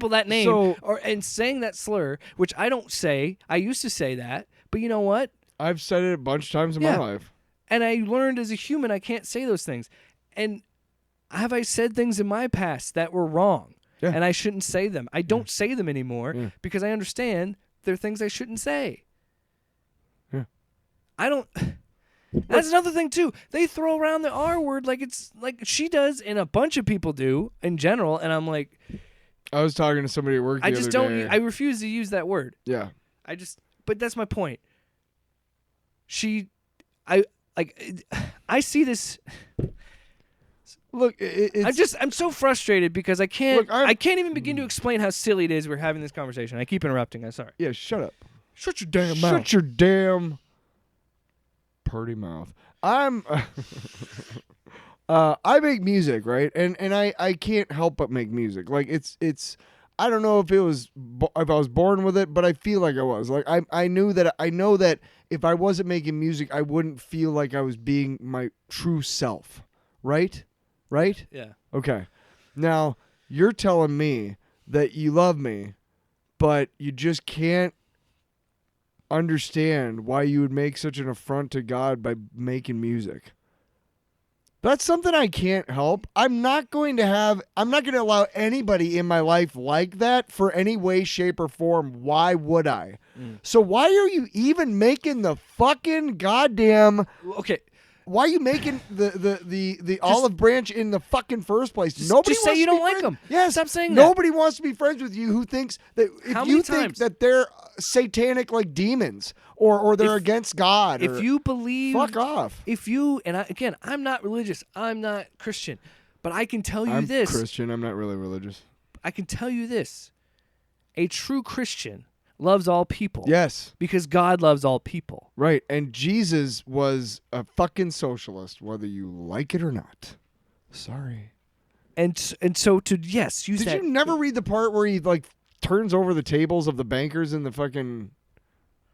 that name and saying that slur, which I don't say. I used to say that, but you know what? I've said it a bunch of times in my life. And I learned as a human I can't say those things. And have I said things in my past that were wrong? Yeah. And I shouldn't say them. I don't say them anymore because I understand they're things I shouldn't say. Yeah. I don't. That's another thing too. They throw around the R word like it's like she does, and a bunch of people do in general. And I'm like, I was talking to somebody at work the I just other don't. day. I refuse to use that word. Yeah. But that's my point. I see this. Look, I'm so frustrated because I can't. Look, I can't even begin to explain how silly it is we're having this conversation. I keep interrupting. I'm sorry. Yeah, shut up. Shut your damn mouth. Shut your damn purty mouth. I make music, right? And I can't help but make music. Like it's I don't know if I was born with it, but I feel like I was. Like I know that if I wasn't making music, I wouldn't feel like I was being my true self. Right? Yeah. Okay. Now, you're telling me that you love me, but you just can't understand why you would make such an affront to God by making music. That's something I can't help. I'm not going to allow anybody in my life like that for any way, shape, or form. Why would I? So why are you even making the fucking goddamn... Okay. Why are you making the olive branch in the fucking first place? Just Nobody say wants you to don't be like friends. them. Yes. Stop saying that. Nobody wants to be friends with you who thinks that if How you many think times? that they're satanic like demons or they're against God. If you believe... fuck off. If you... And again, I'm not religious. I'm not Christian. But I can tell you I'm this. Christian. I'm not really religious. I can tell you this. A true Christian loves all people. Yes. Because God loves all people. Right. And Jesus was a fucking socialist, whether you like it or not. Sorry. And so to, use Did that... you never read the part where he like turns over the tables of the bankers in the fucking...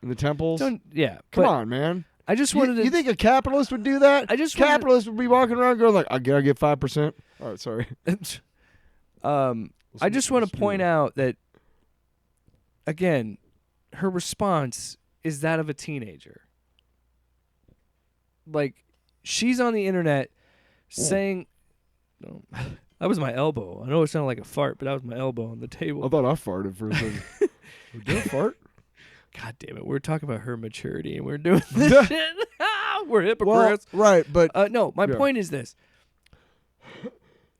in the temples? Yeah. Come but on, man. I just wanted to... You think a capitalist would do that? Capitalist would be walking around going like, I gotta get 5%. All right, sorry. I just want to point out that, again, her response is that of a teenager. Like, she's on the internet saying... No, that was my elbow. I know it sounded like a fart, but that was my elbow on the table. I thought I farted for a second. Did I fart? God damn it. We're talking about her maturity, and we're doing this shit. We're hypocrites. Well, right, but... no, my point is this.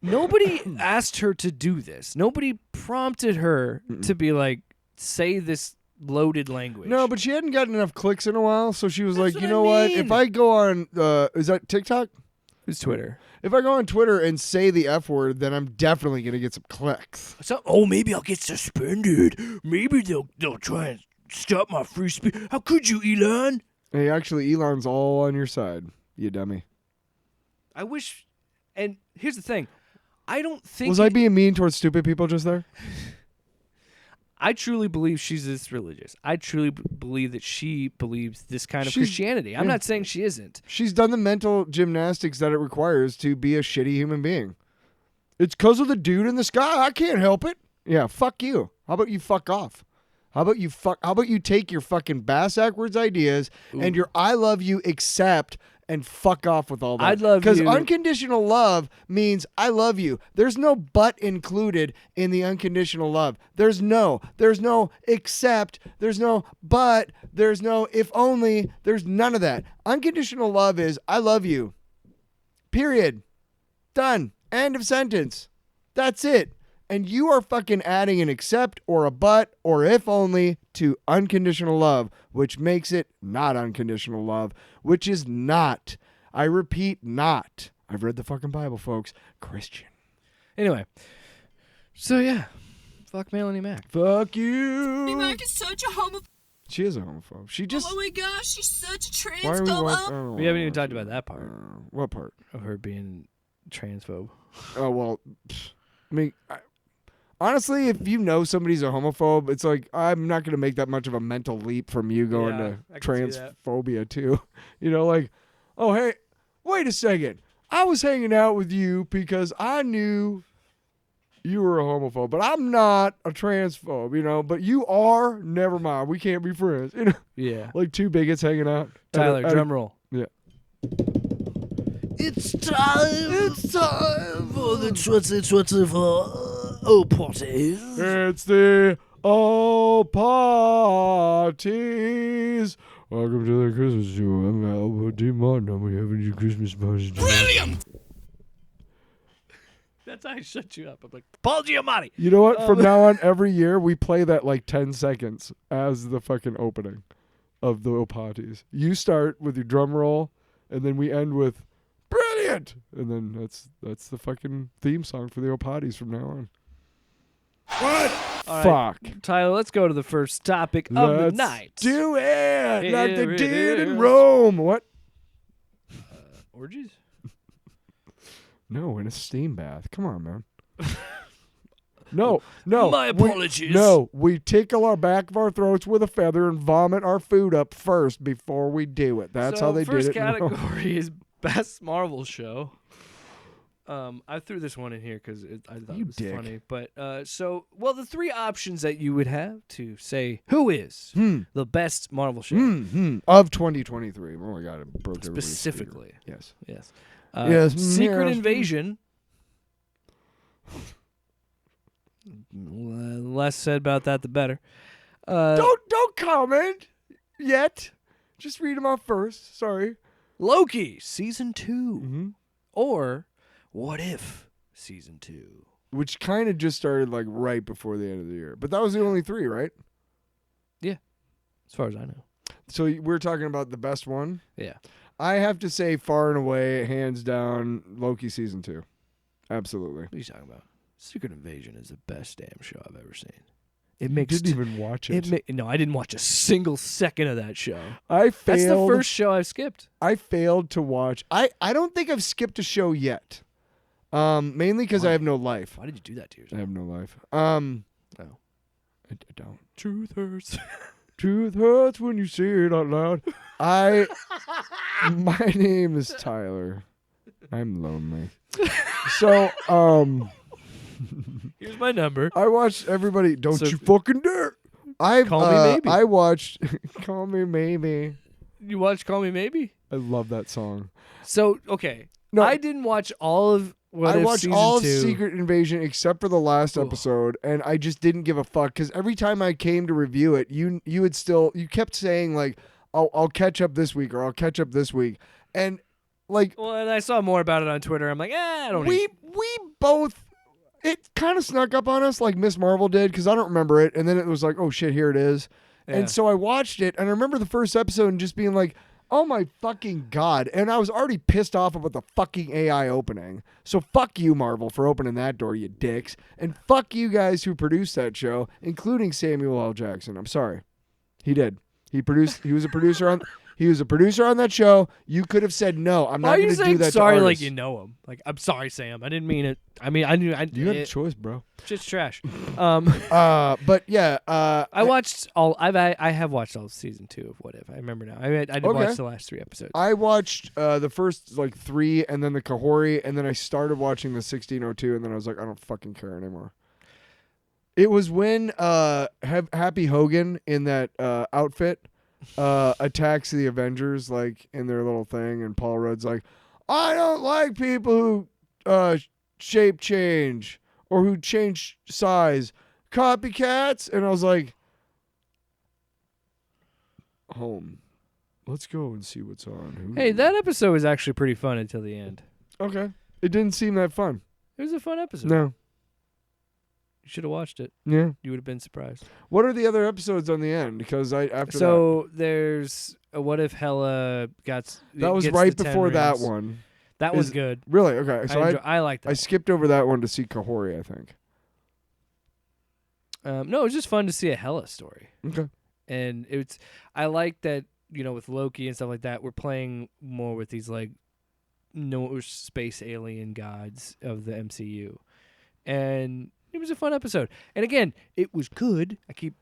Nobody asked her to do this. Nobody prompted her to be like, say this loaded language. No, but she hadn't gotten enough clicks in a while, so she was That's like, what you I know what? mean. If I go on... is that TikTok? Who's Twitter? If I go on Twitter and say the F word, then I'm definitely going to get some clicks. So, maybe I'll get suspended. Maybe they'll try and stop my free speech. How could you, Elon? Hey, actually, Elon's all on your side, you dummy. I wish... And here's the thing. I don't think... Was I being mean towards stupid people just there? I truly believe she's this religious. I truly believe that she believes this kind of Christianity. I'm not saying she isn't. She's done the mental gymnastics that it requires to be a shitty human being. It's because of the dude in the sky. I can't help it. Yeah, fuck you. How about you fuck off? How about you take your fucking bass backwards ideas and your I love you accept and fuck off with all that. I'd love you. Because unconditional love means I love you. There's no but included in the unconditional love. There's no except, there's no but, there's no if only, there's none of that. Unconditional love is I love you. Period. Done. End of sentence. That's it. And you are fucking adding an except or a but or if only to unconditional love, which makes it not unconditional love, which is not, I repeat, not, I've read the fucking Bible, folks, Christian. Anyway, so yeah, fuck Melonie Mac. Fuck you. Melonie Mac is such a homophobe. She is a homophobe. She just... Oh my gosh, she's such a Why are we... transphobe. We haven't even talked about that part what part? of her being transphobe. Oh, well, I mean... honestly, if you know somebody's a homophobe, it's like, I'm not going to make that much of a mental leap from you going Yeah, to I can see that. transphobia, too. You know, like, oh, hey, wait a second. I was hanging out with you because I knew you were a homophobe, but I'm not a transphobe, you know, but you are. Never mind. We can't be friends. You know, Yeah. like two bigots hanging out. Tyler, drum roll. Yeah. It's time for the 2024 OPOTYs. It's the OPOTYs. Welcome to the Christmas show. I'm Albert D. Martin. I'm having your Christmas party. Brilliant! That's how I shut you up. I'm like, Paul Giamatti. You know what? From now on, every year, we play that like 10 seconds as the fucking opening of the OPOTYs. You start with your drum roll, and then we end with brilliant. And then that's the fucking theme song for the OPOTYs from now on. What? All Fuck. right, Tyler, let's go to the first topic of the Let's night. do it like Here they it did in is. Rome. What? Orgies? No, in a steam bath. Come on, man. No. My apologies. We tickle our back of our throats with a feather and vomit our food up first before we do it. That's So how they did first it. in Rome. category is Best Marvel Show. I threw this one in here because I thought You it was dick. funny. But the three options that you would have to say who is the best Marvel show Of 2023. Oh my god, it broke everybody's specifically. speaker. Yes. Yes. Yes, Secret yes. Invasion. Less said about that, the better. Don't comment yet. Just read them off first. Sorry. Loki season 2, Mm-hmm. or What If season 2. Which kind of just started like right before the end of the year. But that was the only 3, right? As far as I know. So we're talking about the best one. Yeah. I have to say, far and away, hands down, Loki season 2. Absolutely. What are you talking about? Secret Invasion is the best damn show I've ever seen. It makes Didn't even watch it. No, I didn't watch a single second of that show. I failed. That's the first show I've skipped. I failed to watch. I don't think I've skipped a show yet. Mainly because I have no life. Why did you do that to I yourself? have no life. No. I don't. Truth hurts. Truth hurts when you say it out loud. My name is Tyler. I'm lonely. So, Here's my number. I watched everybody. Don't So- you fucking dare! Call Me Maybe. I watched Call Me Maybe. You watched Call Me Maybe? I love that song. So, okay. No. I didn't watch all of What I If watched season all of 2. Secret Invasion except for the last Ugh. episode, and I just didn't give a fuck because every time I came to review it, you kept saying like, I'll catch up this week or I'll catch up this week, and like Well, and I saw more about it on Twitter. I'm like, I don't we both. It kind of snuck up on us like Miss Marvel did because I don't remember it, and then it was like, oh shit, here it is, Yeah. and so I watched it, and I remember the first episode and just being like, oh my fucking god, and I was already pissed off about the fucking AI opening. So fuck you, Marvel, for opening that door, you dicks, and fuck you guys who produced that show, including Samuel L. Jackson. I'm sorry, he did. He produced. He was a producer on. He was a producer on that show. You could have said no. I'm Why not are you going to do saying that. sorry to like artists. you know him? Like, I'm sorry, Sam. I didn't mean it. I mean, I knew. You had a choice, bro. Shit's trash. But yeah, I watched all. I have watched all of season 2 of What If. I remember now. I did Okay. watch the last 3 episodes. I watched the first like 3, and then the Kahori, and then I started watching the 1602, and then I was like, I don't fucking care anymore. It was when Happy Hogan in that outfit attacks the Avengers like in their little thing, and Paul Rudd's like, I don't like people who shape change or who change size, copycats, and I was like, home. Let's go and see what's on. Hey, that episode was actually pretty fun until the end. Okay. It didn't seem that fun. It was a fun episode. No. You should have watched it. Yeah. You would have been surprised. What are the other episodes on the end? Because after So there's a What If Hela that was gets right the 10 before that rings. one. That was good. Really? Okay. So I liked that. I skipped over that one to see Kahori, I think. No, it was just fun to see a Hela story. Okay. And I like that, with Loki and stuff like that, we're playing more with these like space alien gods of the MCU. And it was a fun episode. And again, it was good. I keep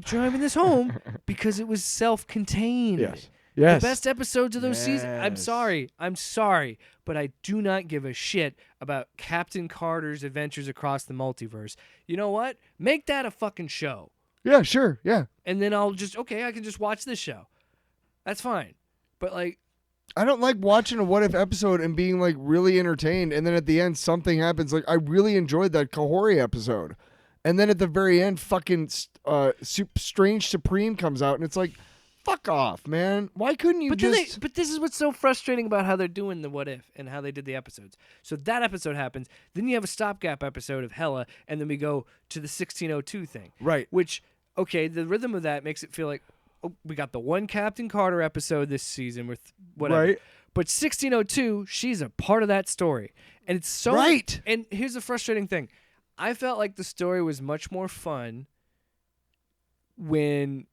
driving this home because it was self-contained. Yes. Yes. The best episodes of those seasons. I'm Yes. sorry, but I do not give a shit about Captain Carter's adventures across the multiverse. You know what? Make that a fucking show. Yeah, sure. Yeah. And then I can just watch this show. That's fine. But like, I don't like watching a What If episode and being like really entertained, and then at the end something happens. Like I really enjoyed that Kahori episode, and then at the very end, fucking Strange Supreme comes out, and it's like, fuck off, man. Why couldn't you but this is what's so frustrating about how they're doing the What If and how they did the episodes. So that episode happens, then you have a stopgap episode of Hela, and then we go to the 1602 thing. Right. Which, okay, the rhythm of that makes it feel like, oh, we got the one Captain Carter episode this season with whatever. Right. But 1602, she's a part of that story. And it's so... Right. And here's the frustrating thing. I felt like the story was much more fun when...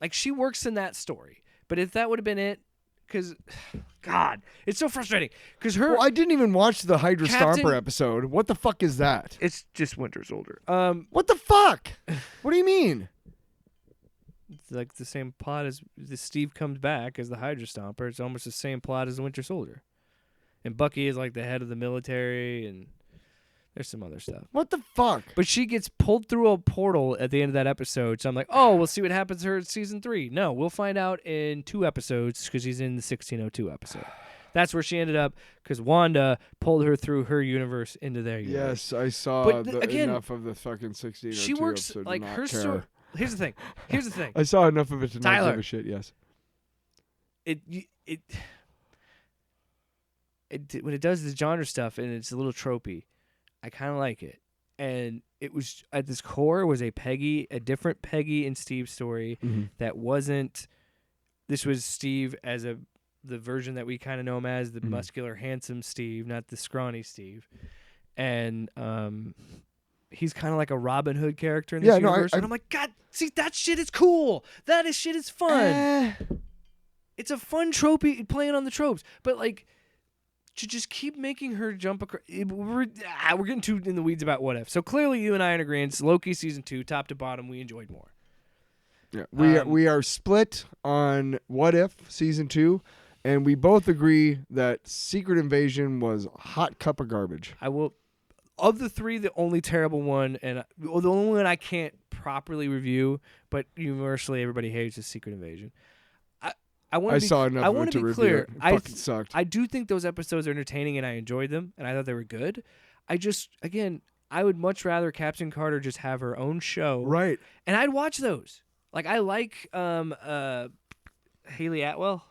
Like, she works in that story. But if that would have been it... Because... God. It's so frustrating. Because her... Well, I didn't even watch the Hydra Captain- Stomper episode. What the fuck is that? It's just Winter Soldier. What the fuck? What do you mean? It's like the same plot as the Steve comes back as the Hydra Stomper. It's almost the same plot as the Winter Soldier. and Bucky is like the head of the military, and there's some other stuff. What the fuck? But she gets pulled through a portal at the end of that episode, so I'm like, oh, we'll see what happens to her in season 3. No, we'll find out in 2 episodes because she's in the 1602 episode. That's where she ended up because Wanda pulled her through her universe into their universe. Yes, I saw But again, enough of the fucking 1602 she works episode to like not her care. story. Here's the thing. I saw enough of it to not Tyler. give a shit. Yes. When it does the genre stuff and it's a little tropey, I kind of like it. And it was at this core was a different Peggy and Steve story that wasn't. This was Steve as the version that we kind of know him as, the muscular, handsome Steve, not the scrawny Steve. And he's kind of like a Robin Hood character in this universe. And I'm like, God, see, that shit is cool. Shit is fun. It's a fun trope playing on the tropes. But, like, to just keep making her jump across. We're getting too in the weeds about what if. So clearly you and I are in agreement. Loki season 2, top to bottom, we enjoyed more. Yeah, we are split on What If season 2, and we both agree that Secret Invasion was a hot cup of garbage. I will, of the 3, the only terrible one, and the only one I can't properly review, but universally everybody hates is Secret Invasion. I want to be clear. It fucking sucked. I do think those episodes are entertaining, and I enjoyed them, and I thought they were good. I would much rather Captain Carter just have her own show, Right. and I'd watch those. Like, I like Haley Atwell.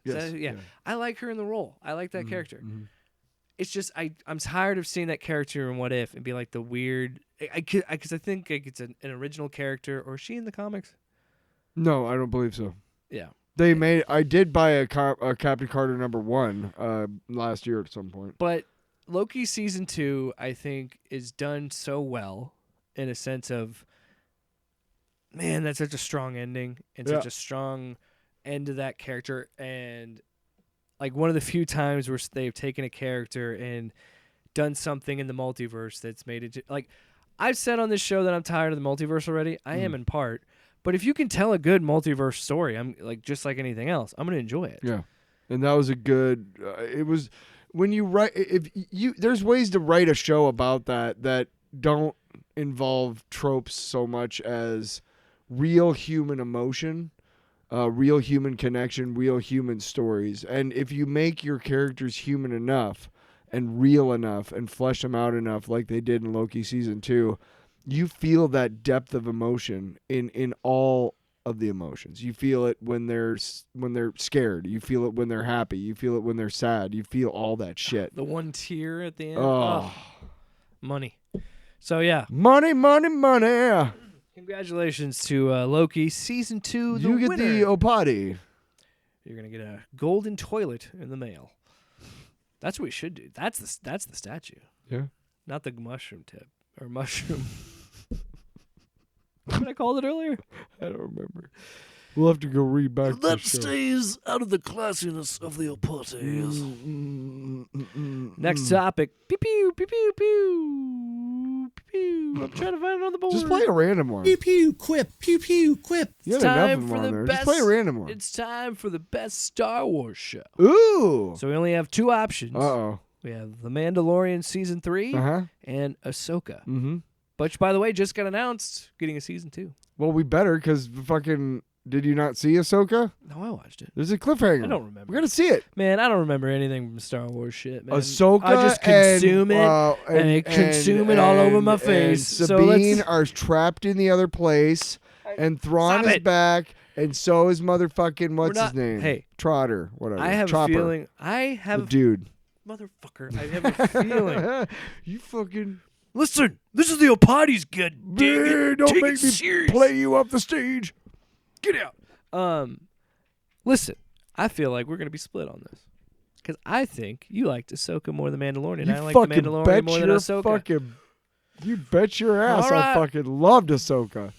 Yes. Yeah. I like her in the role. I like that character. Mm-hmm. It's just I'm tired of seeing that character in What If and be like the weird. Because I think like it's an original character, or is she in the comics? No, I don't believe so. Yeah. I did buy a Captain Carter #1 last year at some point. But Loki season 2, I think, is done so well in a sense of, man, that's such a strong ending and such a strong end to that character. And like one of the few times where they've taken a character and done something in the multiverse that's made it like I've said on this show that I'm tired of the multiverse already. I am in part. But if you can tell a good multiverse story, I'm like just like anything else, I'm going to enjoy it. Yeah. And that was a good it was when you write there's ways to write a show about that don't involve tropes so much as real human emotion, real human connection, real human stories. And if you make your characters human enough and real enough and flesh them out enough like they did in Loki season 2, you feel that depth of emotion in all of the emotions. You feel it when they're scared. You feel it when they're happy. You feel it when they're sad. You feel all that shit. The one tear at the end. Oh. Money. So yeah. Money, money, money. Congratulations to Loki season 2. You get the OPOTY. You're gonna get a golden toilet in the mail. That's what we should do. That's the statue. Yeah. Not the mushroom tip or mushroom. What did I call it earlier? I don't remember. We'll have to go read back the That show. stays out of the classiness of the OPOTYs. Next topic. Pew pew pew pew pew. Pew pew. I'm trying to find it on the board. Just play a random one. Pew pew quip, pew pew quip. You It's had enough time of for them the on there. best. Just play a random one. It's time for the best Star Wars show. Ooh. So we only have 2 options. Uh-oh. We have The Mandalorian season 3 Uh-huh. and Ahsoka. Mm-hmm. Which, by the way, just got announced getting a season 2. Well, we better, because fucking... Did you not see Ahsoka? No, I watched it. There's a cliffhanger. I don't remember. We're going to see it. Man, I don't remember anything from Star Wars shit, man. Ahsoka I just consume and, it consume it all over my face. And So Sabine let's- are trapped in the other place, and Thrawn Stop is it. back, and so is motherfucking what's not- his name? hey. Trotter, whatever. I have Chopper, a feeling. I have the dude. motherfucker. I have a feeling. You fucking Listen, this is the OPOTYs good. dude, don't Take make it me serious. play you off the stage. Get out. Listen, I feel like we're gonna be split on this because I think you liked Ahsoka more than Mandalorian. You I like the fucking Mandalorian bet more than your Ahsoka. fucking. You bet your ass All right. I fucking loved Ahsoka.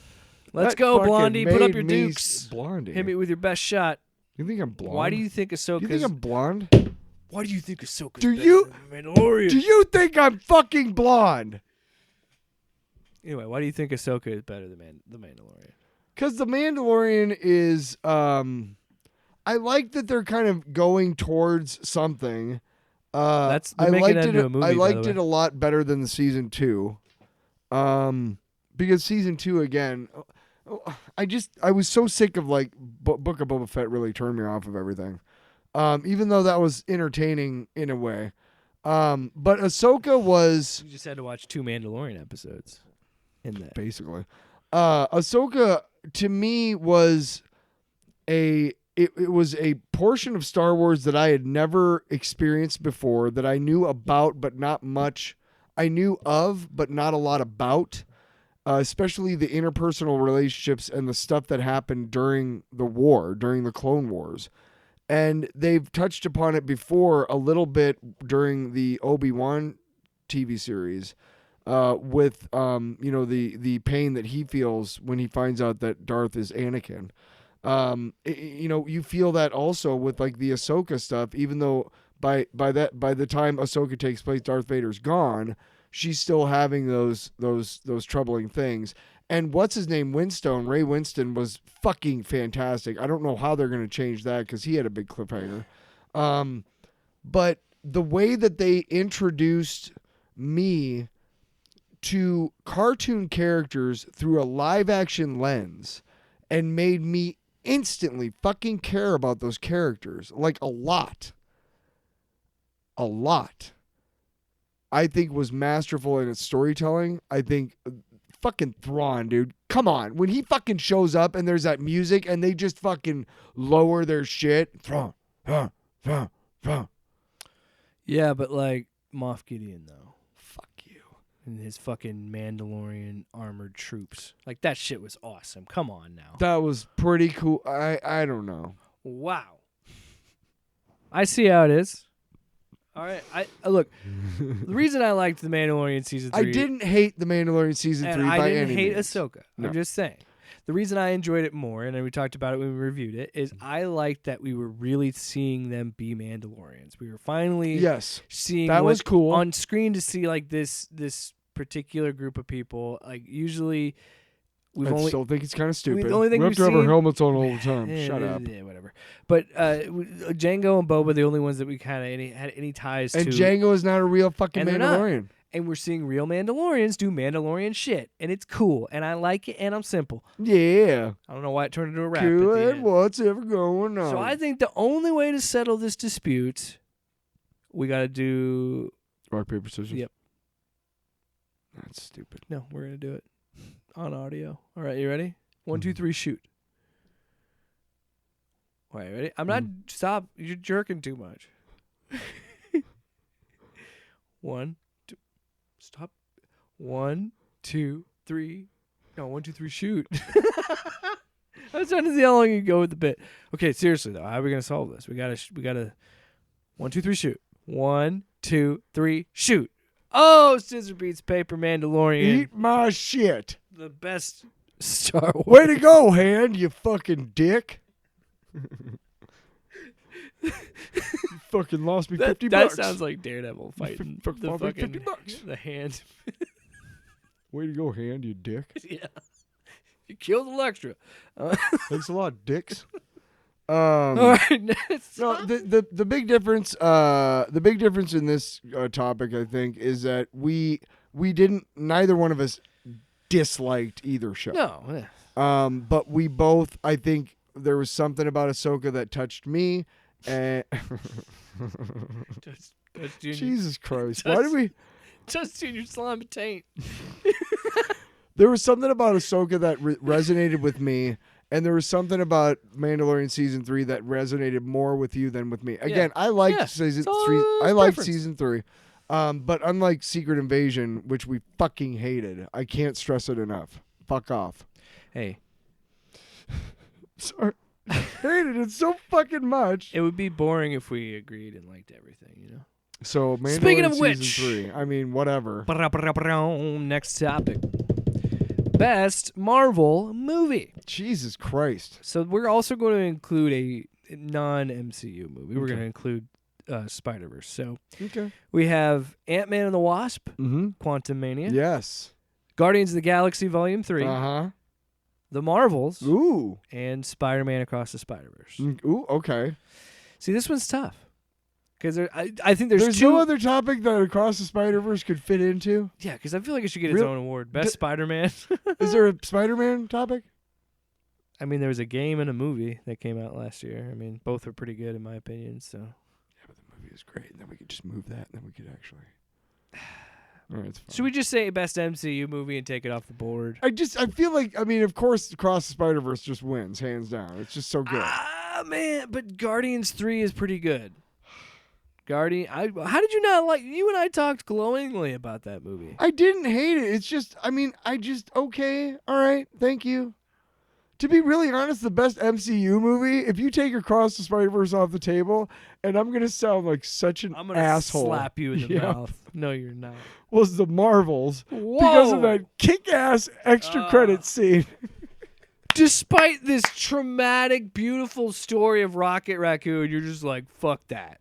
Let's That go, fucking Blondie. Put up made your me dukes. Blondie. Hit me with your best shot. You think I'm blonde? Why do you think Ahsoka? You think I'm blonde? Why do you think Ahsoka? Do you- Mandalorian? Do you think I'm fucking blonde? Anyway, why do you think Ahsoka is better than the Mandalorian? Because the Mandalorian is, I like that they're kind of going towards something, They're making that into a movie. I by liked the it way. a lot better than the season 2. Because season 2 again, I was so sick of like Book of Boba Fett really turned me off of everything. Even though that was entertaining in a way. But Ahsoka was You just had to watch 2 Mandalorian episodes in that. basically. Ahsoka to me was it was a portion of Star Wars that I had never experienced before, that I knew about but not much. I knew of but not a lot about, especially the interpersonal relationships and the stuff that happened during the Clone Wars. And they've touched upon it before a little bit during the Obi-Wan TV series. With the pain that he feels when he finds out that Darth is Anakin. You feel that also with like the Ahsoka stuff, even though by the time Ahsoka takes place, Darth Vader's gone, she's still having those troubling things. And what's his name? Ray Winston was fucking fantastic. I don't know how they're going to change that because he had a big cliffhanger. But the way that they introduced me to cartoon characters through a live action lens and made me instantly fucking care about those characters. Like a lot. I think was masterful in its storytelling. I think fucking Thrawn, dude. Come on. When he fucking shows up and there's that music and they just fucking lower their shit. Thrawn. Yeah, but like Moff Gideon though. Fuck you. And his fucking Mandalorian armored troops. Like that shit was awesome. Come on now. That was pretty cool. I don't know. Wow. I see how it is. All right. I look. The reason I liked the Mandalorian season 3. I didn't hate the Mandalorian season 3 and by I any didn't hate means. Ahsoka. No. I'm just saying. The reason I enjoyed it more, and we talked about it when we reviewed it, is I liked that we were really seeing them be Mandalorians. We were finally Yes. seeing That was cool. on screen to see like this particular group of people. Like usually we've I only still think it's kind of stupid. the only thing we have we've to have our seen- helmets on all the time. Shut up. Yeah, whatever. But Django and Boba, the only ones that we kind of had any ties And to. Django is not a real fucking And they're not. Mandalorian. And we're seeing real Mandalorians do Mandalorian shit, and it's cool, and I like it, and I'm simple. Yeah. I don't know why it turned into a rap. Cool. At the And end. what's ever going on? So I think the only way to settle this dispute, we got to do. Rock, paper, scissors. Yep. That's stupid. No, we're gonna do it on audio. All right, you ready? 1, 2, 3, shoot. All right, ready? I'm not. Stop. You're jerking too much. 1, 2. Stop. 1, 2, 3. No, 1, 2, 3, shoot. I was trying to see how long you can go with the bit. Okay, seriously though, how are we gonna solve this? We gotta. 1, 2, 3, shoot. 1, 2, 3, shoot. Oh, scissor beats paper, Mandalorian. Eat my shit. The best Star Wars. Way to go, Hand, you fucking dick. You fucking lost me $50. That sounds like Daredevil fighting Fuck, the lost me fucking $50. the hand. Way to go, Hand, you dick. Yeah, you killed Electra. Thanks a lot, dicks. All right, next. No, the big difference in this topic, I think, is that neither one of us disliked either show. No, But we both, I think, there was something about Ahsoka that touched me. And just Junior, Jesus Christ, Just- why did we? just Junior slime and taint. There was something about Ahsoka that resonated with me. And there was something about Mandalorian season 3 that resonated more with you than with me. Again, I liked Yeah. season It's all 3. I liked preference. season 3. But unlike Secret Invasion, which we fucking hated, I can't stress it enough. Fuck off. Hey, Sorry. Hated it so fucking much. it would be boring if we agreed and liked everything, you know. So Mandalorian Speaking of season which- 3. I mean, whatever. Next topic. Best Marvel movie. Jesus Christ. So we're also going to include a non-MCU movie. We're Okay. going to include Spider-Verse. So Okay. we have Ant-Man and the Wasp, Mm-hmm. Quantumania, Yes. Guardians of the Galaxy Volume 3, Uh-huh. The Marvels, Ooh. and Spider-Man Across the Spider-Verse. Ooh, okay. See, this one's tough Because I think there's There's two. no other topic that Across the Spider-Verse could fit into. Yeah, because I feel like it should get its Real- own award. Best Spider-Man. Is there a Spider-Man topic? I mean, there was a game and a movie that came out last year. I mean, both were pretty good in my opinion. So Yeah, but the movie is great. And then we could just move that, and then we could actually. All right, it's fine. should we just say best MCU movie and take it off the board? I feel like, I mean, of course, Across the Spider-Verse just wins, hands down. It's just so good. Ah, man, but Guardians 3 is pretty good. How did you not like? You and I talked glowingly about that movie. I didn't hate it. It's just, okay, all right, thank you. To be really honest, the best MCU movie, if you take Across the Spider-Verse off the table, and I'm going to sound like such an I'm gonna asshole. slap you in the Yeah. mouth. No, you're not. Was the Marvels because of that kick-ass extra credit scene. Despite this traumatic, beautiful story of Rocket Raccoon, you're just like, fuck that.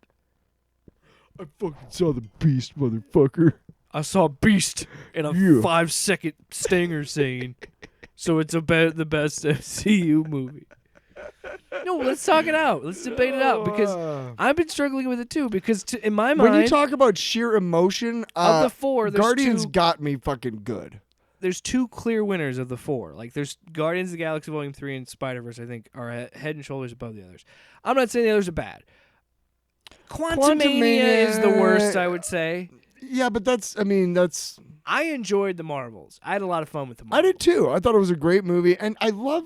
I fucking saw the Beast, motherfucker. I saw Beast in a Yeah. 5-second stinger scene, so it's about the best MCU movie. No, let's talk it out. Let's debate it out because I've been struggling with it too. Because in my mind, When you talk about sheer emotion, of the four, there's Guardians two, got me fucking good. there's two clear winners of the four. Like there's Guardians of the Galaxy Volume 3 and Spider-Verse, I think, are head and shoulders above the others. I'm not saying the others are bad. Quantumania is the worst, I would say. Yeah, but that's. I enjoyed the Marvels. I had a lot of fun with the I Marvels. did too. I thought it was a great movie, and I love.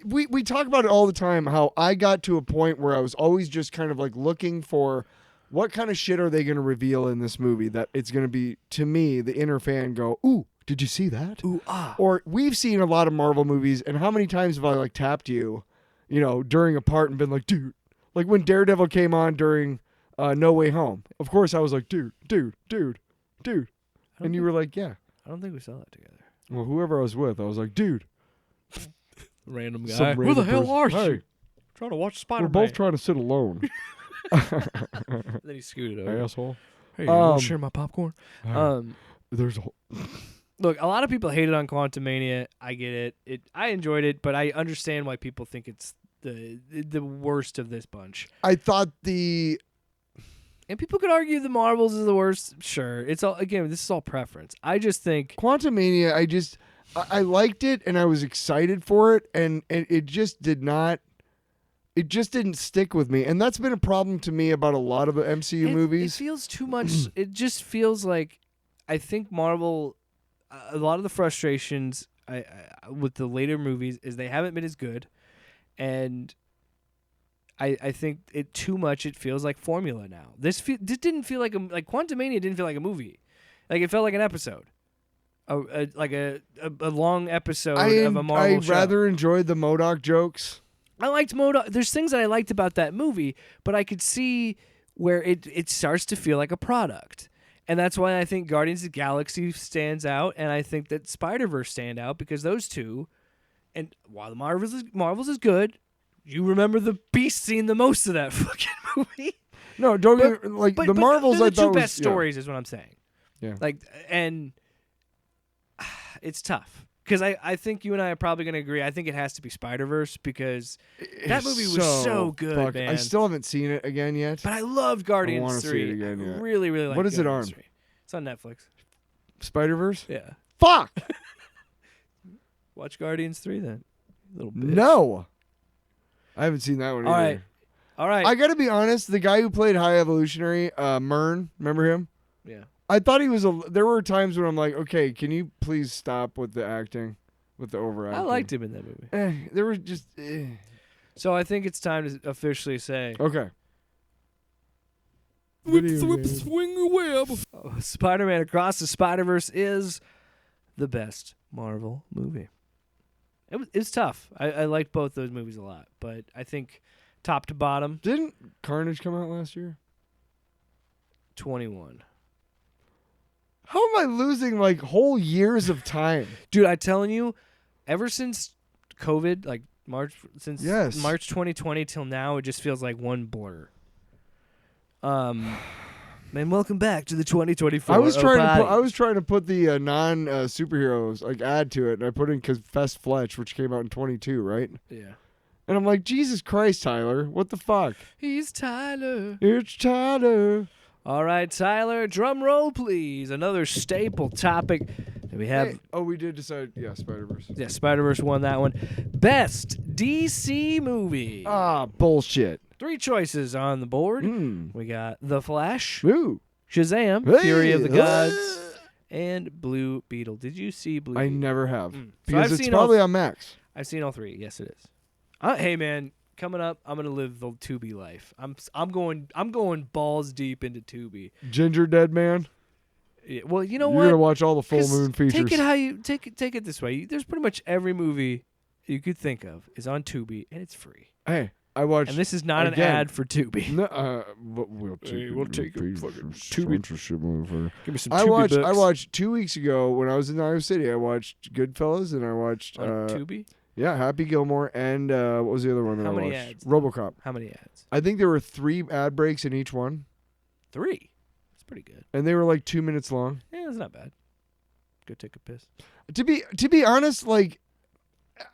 We talk about it all the time. How I got to a point where I was always just kind of like looking for what kind of shit are they going to reveal in this movie that it's going to be, to me, the inner fan go, ooh, did you see that? Ooh, ah. Or we've seen a lot of Marvel movies, and how many times have I like tapped you, during a part and been like, dude, like when Daredevil came on during No Way Home. Of course, I was like, dude, and you were like, yeah. I don't think we saw that together. Well, whoever I was with, I was like, dude. Random guy. Some Who the random hell person. are Hey, you? Trying to watch we're Spider-Man. both trying to sit alone, Then he scooted over. asshole. Hey, you want Um, to share my popcorn? Alright. There's a whole. Look, a lot of people hated on Quantumania. I get it. I enjoyed it, but I understand why people think it's the worst of this bunch. I thought the. And people could argue the Marvels is the worst. Sure, it's all again. This is all preference. I just think Quantumania, I liked it and I was excited for it, and it just did not. It just didn't stick with me, and that's been a problem to me about a lot of the MCU it movies. feels too much. It just feels like I think Marvel. A lot of the frustrations with the later movies is they haven't been as good, and I think it too much. It feels like formula now. This didn't feel like Quantumania didn't feel like a movie, like it felt like an episode, like a long episode of a Marvel show. I rather enjoyed the MODOK jokes. I liked MODOK. There's things that I liked about that movie, but I could see where it starts to feel like a product. And that's why I think Guardians of the Galaxy stands out, and I think that Spider-Verse stand out because those two, and while the Marvels is good, you remember the Beast scene the most of that fucking movie. No, don't get me, like the Marvels. They're I the thought two was, best stories, is what I'm saying. Yeah. Like, and it's tough because I think you and I are probably going to agree. I think it has to be Spider-Verse because that movie was so good, man. I still haven't seen it again yet. But I loved Guardians wanna see 3. it again, yeah. I really, really like. What is it Guardians on? 3. It's on Netflix. Spider-Verse. Yeah. Fuck. Watch Guardians 3 then. Little bitch. No. I haven't seen that one All either. right. I gotta be honest. The guy who played High Evolutionary, Myrn, remember him? Yeah. I thought he was there were times when I'm like, okay, can you please stop with the acting, with the overacting? I liked him in that movie. There was just. So I think it's time to officially say Okay. swing a web. Spider-Man Across the Spider-Verse is the best Marvel movie. It was tough. I liked both those movies a lot, but I think top to bottom, Didn't Carnage come out last year? 21. How am I losing like whole years of time? Dude, I'm telling you, ever since COVID, like March 2020 till now, it just feels like one blur. Man, welcome back to the 2024. I was OPOTYs. trying to put the non superheroes like add to it, and I put in Confess Fletch, which came out in 22, right? Yeah. And I'm like, Jesus Christ, Tyler, what the fuck? He's Tyler. It's Tyler. All right, Tyler, drum roll, please. Another staple topic that we have. Hey, we did decide. Yeah, Spider-Verse. Yeah, Spider-Verse won that one. Best DC movie. Bullshit. 3 choices on the board. We got The Flash, Ooh. Shazam, Hey. Fury of the Gods, and Blue Beetle. Did you see Blue I Beetle? never have. So Because I've it's seen probably on Max. I've seen all 3. Yes, it is. Hey man, coming up, I'm gonna live the Tubi life. I'm going balls deep into Tubi. Ginger Dead Man. Yeah, well, you know You're what? gonna watch all the full 'Cause moon features. Take it how you take it this way. There's pretty much every movie you could think of is on Tubi and it's free. Hey, I watched. And this is not again. an ad for Tubi. No, but we'll take Hey, we'll take your fucking Tubi. sponsorship, motherfucker. Give me some I Tubi bucks. watched 2 weeks ago when I was in Iowa City. I watched Goodfellas and I watched on Tubi. yeah, Happy Gilmore and what was the other one that How I many watched? ads? RoboCop. How many ads? I think there were 3 ad breaks in each one, 3. That's pretty good. and they were like 2 minutes long. Yeah, that's not bad. Go take a piss. To be honest, like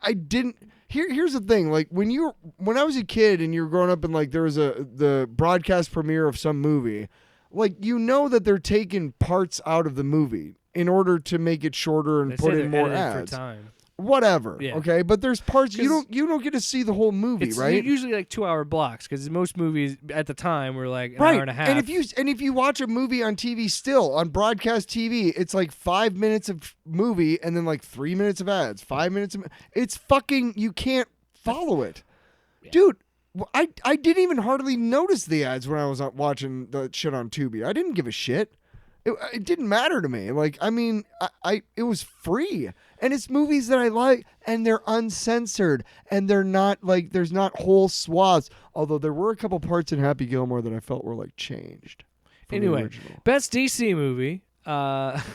I didn't. Here's the thing. Like when I was a kid and you were growing up and like there was the broadcast premiere of some movie, like you know that they're taking parts out of the movie in order to make it shorter and They put say in they're more editing ads. for time. Whatever. Yeah. Okay, but there's parts you 'Cause don't get to see the whole movie, It's right? usually like 2-hour blocks because most movies at the time were like an Right. hour and a half. And if you watch a movie on TV still on broadcast TV, it's like 5 minutes of movie and then like 3 minutes of ads. 5 minutes of it's fucking you can't follow it, dude. I didn't even hardly notice the ads when I was watching the shit on Tubi. I didn't give a shit. It didn't matter to me. Like I mean, it was free, and it's movies that I like, and they're uncensored, and they're not like there's not whole swaths. Although there were a couple parts in Happy Gilmore that I felt were like changed. From the Anyway, original. best DC movie. I've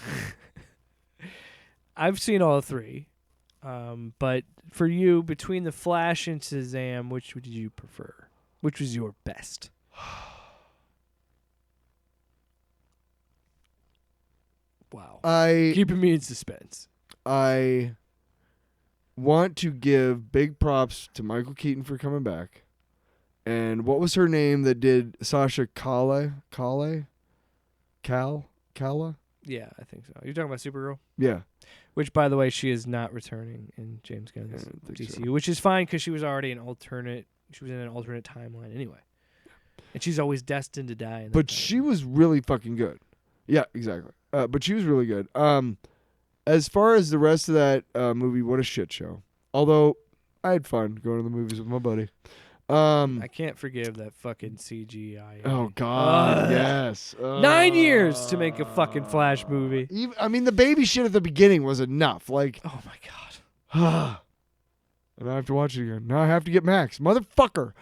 seen all 3, but for you, between The Flash and Shazam, which would you prefer? Which was your best? Wow. Keeping me in suspense. I want to give big props to Michael Keaton for coming back. And what was her name that did Sasha Kala? Kala? Yeah, I think so. You're talking about Supergirl? Yeah. Which, by the way, she is not returning in James Gunn's I don't think DCU, so. which is fine because she was already an alternate. She was in an alternate timeline anyway, and she's always destined to die. In that But timeline. she was really fucking good. Yeah, exactly. But she was really good. As far as the rest of that movie, what a shit show. Although I had fun going to the movies with my buddy. I can't forgive that fucking CGI. Oh God, yes. 9 years to make a fucking Flash movie. I mean, the baby shit at the beginning was enough. Like, Oh my god. and I have to watch it again. Now I have to get Max, motherfucker.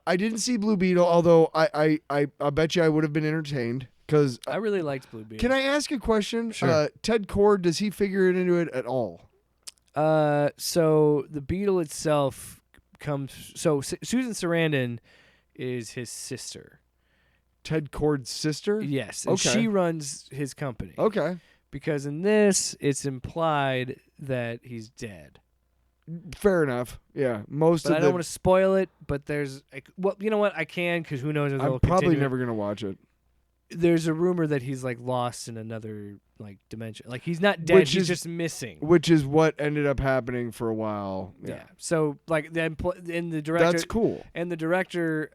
I didn't see Blue Beetle, although I bet you I would have been entertained. Because I really liked Blue Beetle. can I ask a question? Sure. Ted Kord, does he figure it into it at all? So the Beetle itself comes. So Susan Sarandon is his sister. Ted Kord's sister? Yes, and Okay. she runs his company. Okay. Because in this, it's implied that he's dead. Fair enough. Yeah. Most But of I don't want to spoil it. But there's, well, you know what? I can because who knows if they'll I'm probably continue it. never going to watch it. There's a rumor that he's like lost in another like dimension. Like he's not dead. Which He's is- just missing. Which is what ended up happening for a while. Yeah. So like then in the director. That's cool. And the director,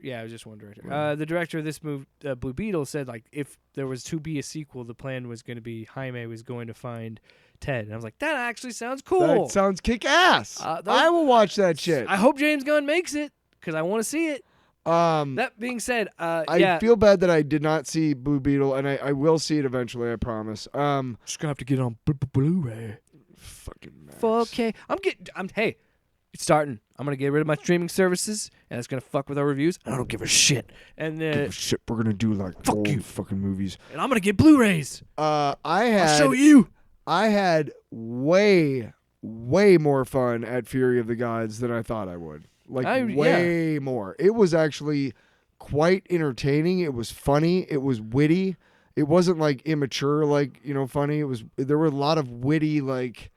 yeah, it was just one director. The director of this movie, Blue Beetle, said like if there was to be a sequel, the plan was going to be Jaime was going to find Ted, and I was like, that actually sounds cool. That sounds kick ass. That- I will watch that shit. I hope James Gunn makes it because I want to see it. That being said, I feel bad that I did not see Blue Beetle, and I will see it eventually. I promise. just gonna have to get it on Blu-ray. Fucking Max. 4K. Hey, it's starting. I'm gonna get rid of my streaming services, and it's gonna fuck with our reviews. I don't give a shit. And Shit, we're gonna do like Fuck old you. fucking movies. and I'm gonna get Blu-rays. I'll show you. I had way more fun at Fury of the Gods than I thought I would. Like way more. It was actually quite entertaining. It was funny. It was witty. It wasn't like immature, like, funny. There were a lot of witty, like,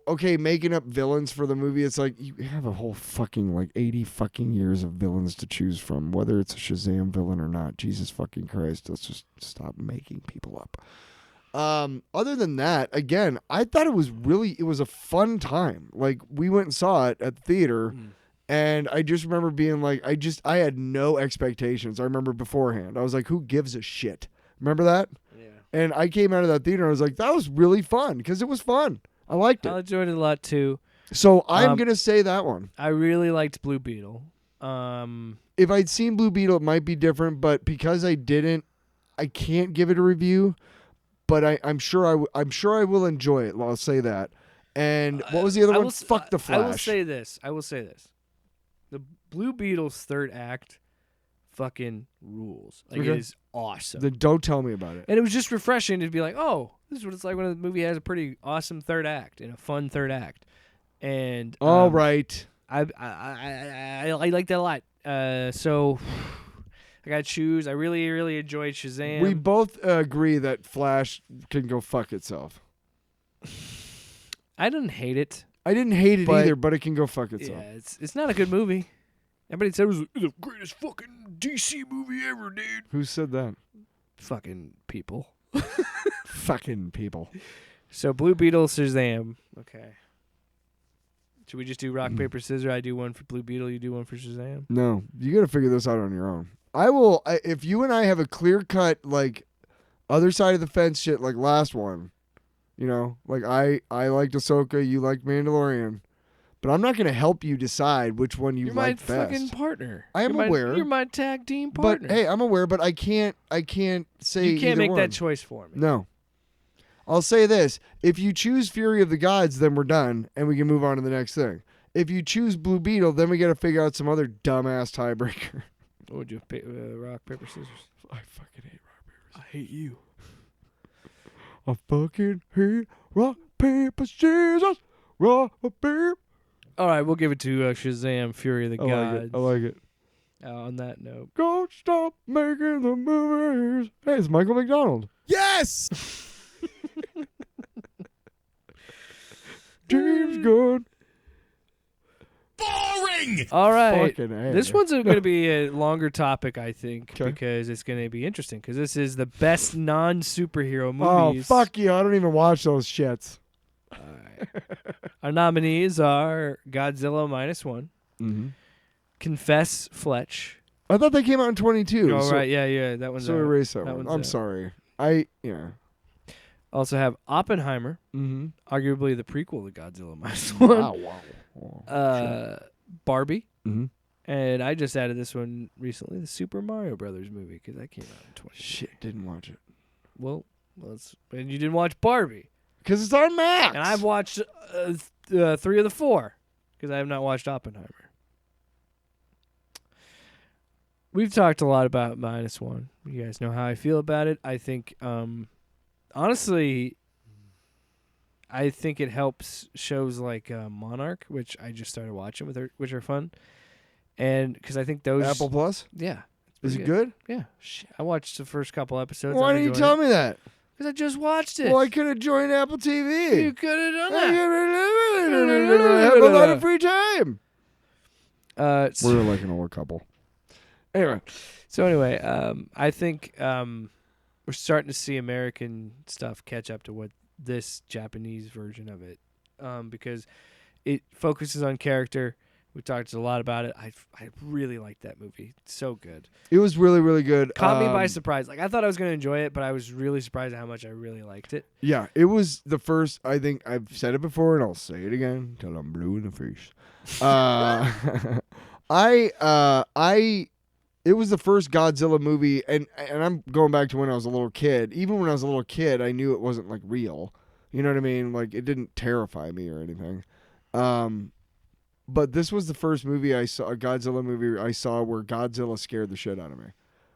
okay, making up villains for the movie, it's like you have a whole fucking 80 fucking years of villains to choose from, whether it's a Shazam villain or not. Jesus fucking Christ, let's just stop making people up. Other than that, again, I thought it was a fun time. Like, we went and saw it at the theater, and I just remember being like, I had no expectations. I remember beforehand, I was like, who gives a shit? Remember that? Yeah. And I came out of that theater and I was like, that was really fun, because it was fun. I liked I it. enjoyed it a lot too. So I'm going to say that one. I really liked Blue Beetle. If I'd seen Blue Beetle, it might be different, but because I didn't, I can't give it a review, but I'm sure I will enjoy it. I'll say that. And what was the other one? Fuck the Flash. I will say this. The Blue Beetle's third act fucking rules. Like, Okay. it is awesome. Then don't tell me about it. And it was just refreshing to be like, oh, this is what it's like when a movie has a pretty awesome third act and a fun third act. And All right. I like that a lot. So I got to choose. I really, really enjoyed Shazam. We both agree that Flash can go fuck itself. I didn't hate it. I didn't hate it But- either, but it can go fuck itself. Yeah, it's not a good movie. Everybody said it was the greatest fucking DC movie ever, dude. Who said that? Fucking people. Fucking people. So Blue Beetle, Shazam. Okay. Should we just do rock, paper, scissors? I do one for Blue Beetle, you do one for Shazam? No, you got to figure this out on your own. I will, if you and I have a clear cut, other side of the fence shit, like last one, I liked Ahsoka, you liked Mandalorian, but I'm not going to help you decide which one you You're my like best. fucking partner. I am aware. You're my tag team partner. But hey, I'm aware, but I can't say you can't either make one. that choice for me. No. I'll say this. If you choose Fury of the Gods, then we're done, and we can move on to the next thing. If you choose Blue Beetle, then we got to figure out some other dumbass tiebreaker. What would you rock, paper, scissors? I fucking hate rock, paper, scissors. I hate you. I fucking hate rock, paper, scissors. Rock, paper. All right, we'll give it to Shazam, Fury of the Gods. I like it. On that note. Go stop making the movies. Hey, it's Michael McDonald. Yes! James Gunn. Boring! All right. Fucking A. This one's going to be a longer topic, I think, 'Kay. because it's going to be interesting. Because this is the best non-superhero Oh, movies. fuck you. I don't even watch those shits. All right. Our nominees are Godzilla -1, Mm-hmm. Confess Fletch. I thought they came out in 22. Oh, so, right. Yeah. That one's So out. erase that That one. one's I'm out. sorry. Yeah. Also have Oppenheimer, Mm-hmm. arguably the prequel to Godzilla -1. Wow. Barbie. Mm-hmm. And I just added this one recently, the Super Mario Brothers movie, because that came out in 20. Shit, didn't watch it. Well, and you didn't watch Barbie. Because it's on Max. And I've watched 3 of the 4, because I have not watched Oppenheimer. We've talked a lot about -1. You guys know how I feel about it. I think, honestly, I think it helps shows like Monarch, which I just started watching which are fun. And because I think those... Apple Plus? Yeah. Is it good? Yeah. I watched the first couple episodes. Why didn't you tell me that? Because I just watched it. Well, I could have joined Apple TV. You could have done I that. have a lot of free time. So, We're like an old couple. Anyway. I think we're starting to see American stuff catch up to what this Japanese version of it, because it focuses on character. We talked a lot about it. I really liked that movie. It's so good. It was really, really good. Caught me by surprise. Like, I thought I was going to enjoy it, but I was really surprised at how much I really liked it. Yeah, it was the first. I think I've said it before, and I'll say it again till I'm blue in the face. It was the first Godzilla movie, and I'm going back to when I was a little kid. Even when I was a little kid, I knew it wasn't like real. You know what I mean? Like, it didn't terrify me or anything. But this was the first movie I saw, a Godzilla movie I saw where Godzilla scared the shit out of me.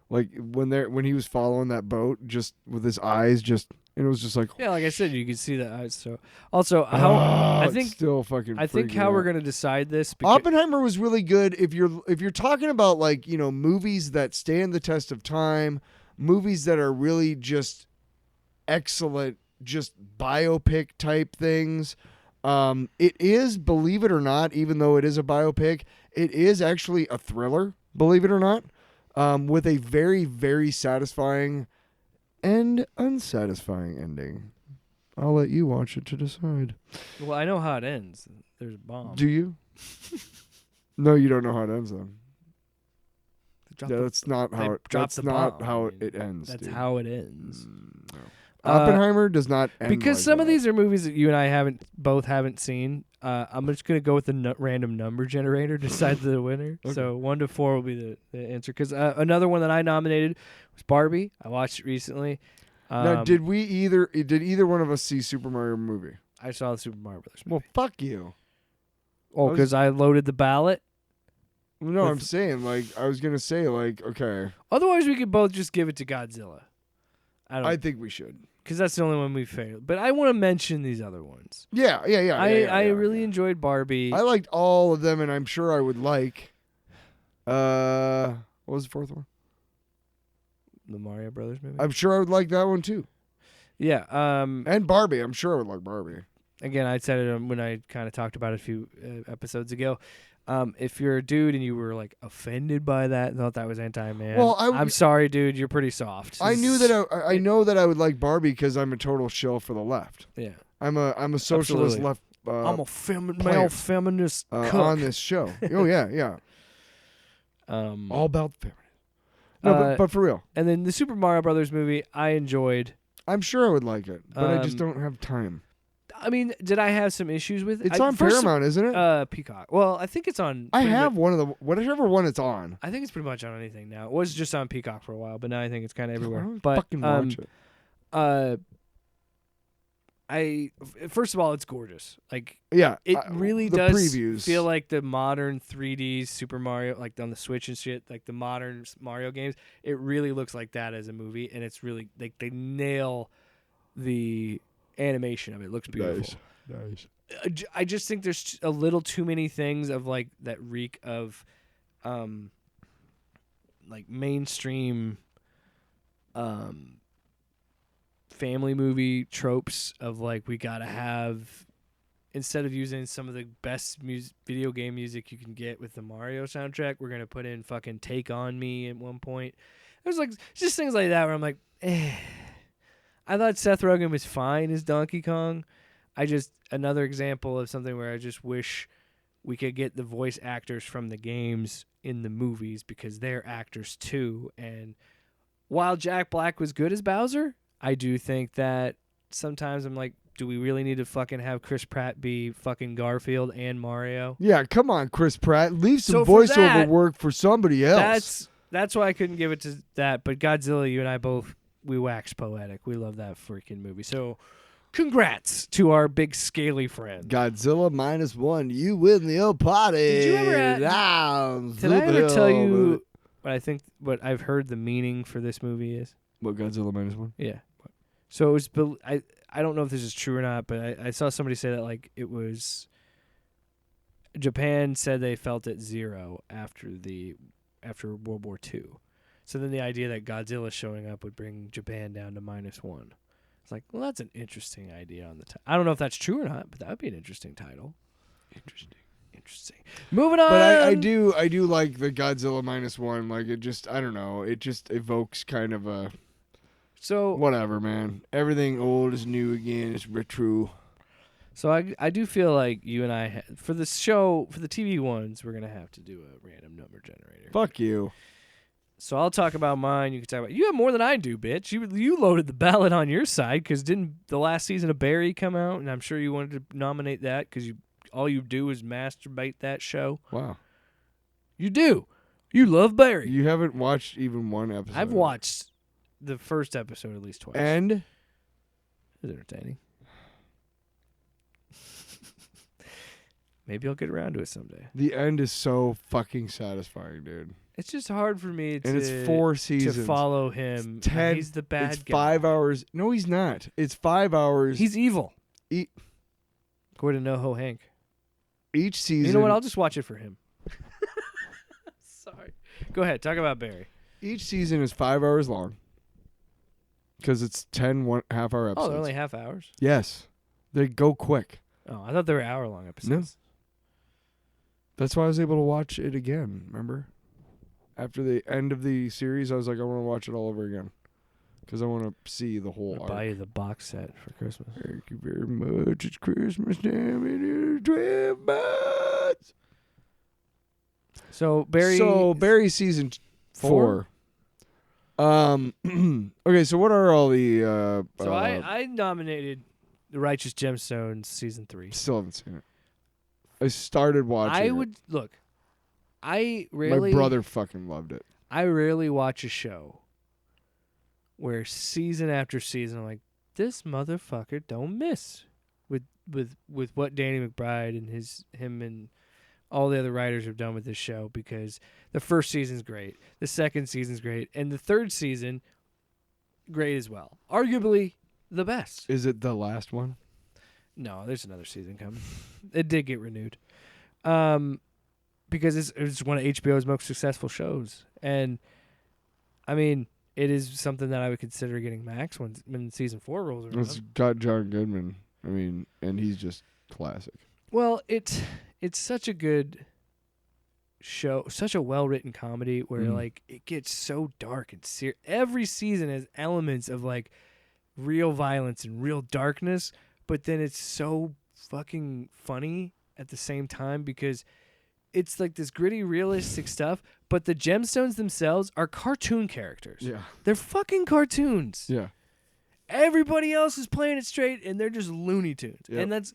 Like when he was following that boat, just with his eyes, and it was just like, Yeah, like I said, you could see that. So also, I it's think still fucking. how freaking we're out. going to decide this. Because, Oppenheimer was really good. If you're talking about movies that stand the test of time, movies that are really just excellent just biopic type things. It is, believe it or not, even though it is a biopic, it is actually a thriller, believe it or not, with a very, very satisfying and unsatisfying ending. I'll let you watch it to decide. Well, I know how it ends. There's a bomb. Do you? No, you don't know how it ends, then. Drop Yeah, the- that's not they how it. drop That's the not bomb. how I mean, it ends. That's dude. how it ends. No. Oppenheimer does not end Because like some of that. these are movies that you and I haven't seen. I'm just gonna go with the random number generator to decide the winner. Okay. So 1 to 4 will be the answer. Because another one that I nominated was Barbie. I watched it recently. Now, did either one of us see Super Mario movie? I saw the Super Mario Brothers Well, movie. fuck you. Oh, because I loaded the ballot. No, With- I'm saying I was gonna say okay. Otherwise, we could both just give it to Godzilla. I think we should. Because that's the only one we failed. But I want to mention these other ones. Yeah. I really enjoyed Barbie. I liked all of them, and I'm sure I would like. What was the fourth one? The Mario Brothers movie. I'm sure I would like that one too. Yeah. And Barbie. I'm sure I would like Barbie. Again, I said it when I kind of talked about it a few episodes ago. If you're a dude and you were like offended by that and thought that was anti-man, Well, I'm sorry, dude. You're pretty soft. I knew that I know that I would like Barbie because I'm a total shill for the left. Yeah. I'm a socialist Absolutely. left. I'm a male plant, feminist cook. on this show. Oh yeah. All about feminine. No, but for real, And then the Super Mario Brothers movie, I enjoyed. I'm sure I would like it, but I just Um, don't have time. I mean, did I have some issues with it? It's on Paramount, isn't it? Peacock. Well, I think it's on. I pretty have mu- one of the whatever one it's on. I think it's pretty much on anything now. It was just on Peacock for a while, but now I think it's kind of everywhere. I don't But fucking watch it. First of all, it's gorgeous. Like Yeah, it really the does previews feel like the modern 3D Super Mario, like on the Switch and shit, like the modern Mario games. It really looks like that as a movie, and it's really like they nail the animation of it. It looks beautiful. Nice. I just think there's a little too many things of like that reek of, like mainstream, family movie tropes of like we gotta have, instead of using some of the best video game music you can get with the Mario soundtrack, we're gonna put in fucking "Take on Me" at one point. There's like just things like that where I'm like, I thought Seth Rogen was fine as Donkey Kong. Another example of something where I just wish we could get the voice actors from the games in the movies because they're actors too. And while Jack Black was good as Bowser, I do think that sometimes I'm like, do we really need to fucking have Chris Pratt be fucking Garfield and Mario? Yeah, come on, Chris Pratt. Leave some So for voiceover that- work for somebody else. That's why I couldn't give it to that. But Godzilla, you and I both, we wax poetic. We love that freaking movie. So congrats to our big scaly friend. Godzilla -1. You win the OPOTYs. Did you ever Did I ever tell you what I've heard the meaning for this movie is? What Godzilla -1? Yeah. So it was. I don't know if this is true or not, but I saw somebody say that like it was. Japan said they felt at zero after World War II. So then the idea that Godzilla showing up would bring Japan down to -1. It's like, well, that's an interesting idea on the title. I don't know if that's true or not, but that would be an interesting title. Interesting. Moving on. But I do like the Godzilla -1. Like it just, I don't know. It just evokes kind of a whatever, man. Everything old is new again. It's retro. So I do feel like you and I for the show, for the TV ones, we're gonna have to do a random number generator. Fuck you. So I'll talk about mine. You can talk about. You have more than I do, bitch. You loaded the ballot on your side because didn't the last season of Barry come out? And I'm sure you wanted to nominate that because all you do is masturbate that show. Wow. You do. You love Barry. You haven't watched even one episode. I've watched the first episode at least twice. And it was entertaining. Maybe I'll get around to it someday. the end is so fucking satisfying, dude. It's just hard for me to. And it's 4 seasons. To follow him. It's 10. He's the bad It's guy. 5 hours. No, he's not. It's 5 hours. He's evil. E- According to NoHo Hank. each season. You know what? I'll just watch it for him. Sorry. Go ahead. Talk about Barry. Each season is 5 hours long. because it's 10 half-hour Oh, episodes. they're only half hours. Yes, they go quick. Oh, I thought they were hour-long episodes. That's why I was able to watch it again. Remember, after the end of the series, I was like, I want to watch it all over again because I want to see the whole I'm arc. gonna buy you the box set for Christmas. Thank you very much. It's Christmas time. It is 12 months. So Barry season 4. Okay, so what are all the So I nominated The Righteous Gemstones season 3. still haven't seen it. I started watching I it. would look. I My rarely brother fucking loved it. I rarely watch a show where season after season I'm like, this motherfucker don't miss with what Danny McBride and him and all the other writers have done with this show, because the first season's great, the second season's great, and the third season great as well. Arguably the best. Is it the last one? No, there's another season coming. It did get renewed. Because it's one of HBO's most successful shows. And, I mean, it is something that I would consider getting Max when season 4 rolls around. It's got John Goodman. I mean, and he's just classic. Well, it's such a good show, such a well-written comedy where, like, it gets so dark and serious. Every season has elements of, like, real violence and real darkness, but then it's so fucking funny at the same time because it's like this gritty, realistic stuff, but the gemstones themselves are cartoon characters. Yeah. They're fucking cartoons. Yeah. Everybody else is playing it straight, and they're just Looney Tunes. Yep. And that's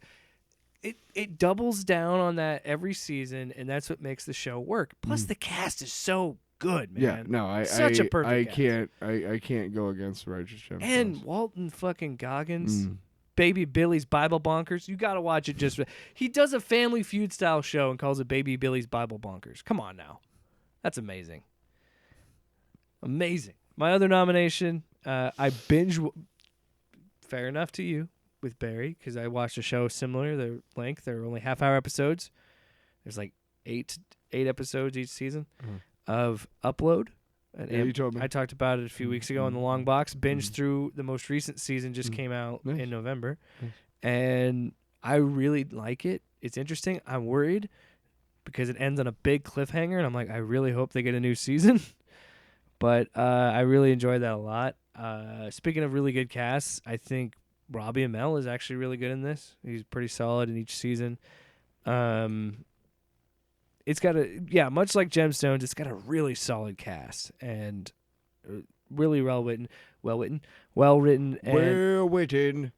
it doubles down on that every season, and that's what makes the show work. Plus, the cast is so good, man. Yeah. No, I can't go against Righteous Gemstones. And Walton fucking Goggins, Baby Billy's Bible Bonkers. You got to watch it just. He does a Family Feud style show and calls it Baby Billy's Bible Bonkers. Come on now. That's amazing. Amazing. My other nomination, I binge. Fair enough to you with Barry, because I watched a show similar. Their length, they're only half-hour episodes. There's like eight episodes each season of Upload. Yeah, you told me. I talked about it a few weeks ago in the long box. Binge through the most recent season, just came out in November, and I really like it. It's interesting. I'm worried because it ends on a big cliffhanger, and I'm like, I really hope they get a new season. But I really enjoyed that a lot. Speaking of really good casts, I think Robbie Amell is actually really good in this. He's pretty solid in each season. It's got much like Gemstones, it's got a really solid cast and really well written. And Will Witten.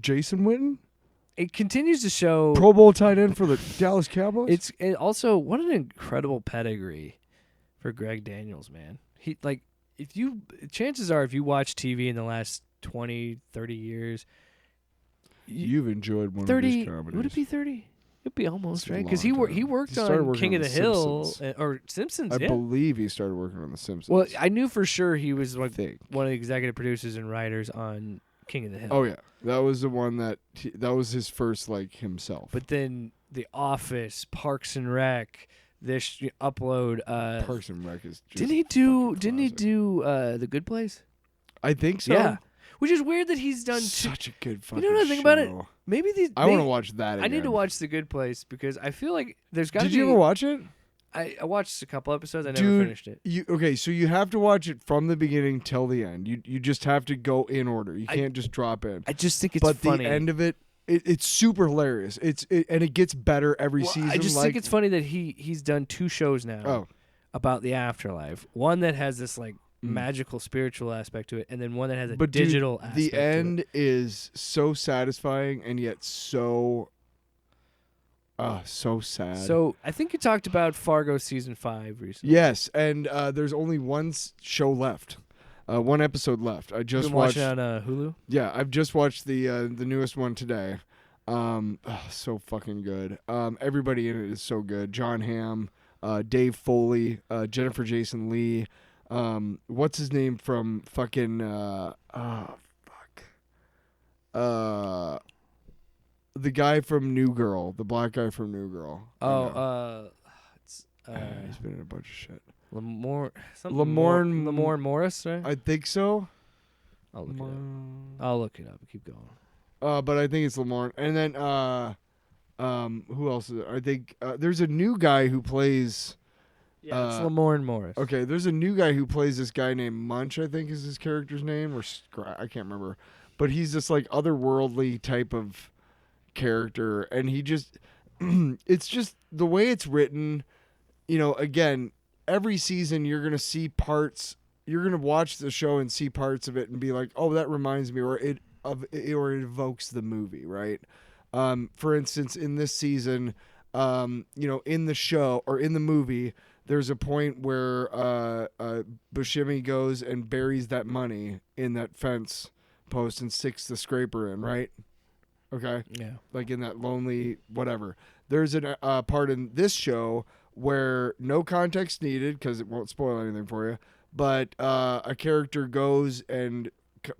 Jason Witten? It continues to show Pro Bowl tight end for the Dallas Cowboys? It also, what an incredible pedigree for Greg Daniels, man. Chances are if you watch TV in the last 20, 30 years, you've enjoyed one 30, of his comedies. Would it be 30? It'd be almost, It's a right? Because long he time. worked He started on working King on of the The Hill Simpsons. or Simpsons. I Yeah. believe he started working on The Simpsons. Well, I knew for sure he was like think. one of the executive producers and writers on King of the Hill. Oh, yeah. That was the one that was his first, like, himself. But then The Office, Parks and Rec, this Upload. Parks and Rec is just Didn't he do The Good Place? I think so. Yeah. Which is weird that he's done Such a good fucking You know what I think about it? show. Maybe these. I want to watch that again. I need to watch The Good Place because I feel like there's got to be. Did you ever watch it? I watched a couple episodes. I never Dude, finished it. So you have to watch it from the beginning till the end. You just have to go in order. You can't just drop in. I just think it's but funny. the end of it's super hilarious. And it gets better every season. I just think it's funny that he's done 2 shows now about the afterlife. One that has this like magical spiritual aspect to it, and then one that has a digital aspect the to end it. is so satisfying and yet so sad. So I think you talked about Fargo season 5 recently. Yes, and there's only one show left. One episode left. I just You've been watched watching on Hulu. Yeah, I've just watched the newest one today. So fucking good. Everybody in it is so good. John Hamm, Dave Foley, Jennifer Jason Leigh. What's his name from fucking the guy from New Girl, the black guy from New Girl. Oh, he's been in a bunch of shit. Lamorne Morris, right? I think so. I'll look it up. I'll look it up. Keep going. But I think it's Lamorne. And then who else is there? I think there's a new guy who plays. Yeah, it's Lamorne Morris. Okay, there's a new guy who plays this guy named Munch, I think is his character's name, or I can't remember. But he's this like otherworldly type of character, and he just it's just the way it's written. You know, again, every season you're gonna see parts. You're gonna watch the show and see parts of it and be like, "Oh, that reminds me," or it evokes the movie, right? For instance, in this season, in the show or in the movie, there's a point where Buscemi goes and buries that money in that fence post and sticks the scraper in, right? Okay. Yeah. Like in that lonely whatever. There's a part in this show where no context needed because it won't spoil anything for you, but a character goes and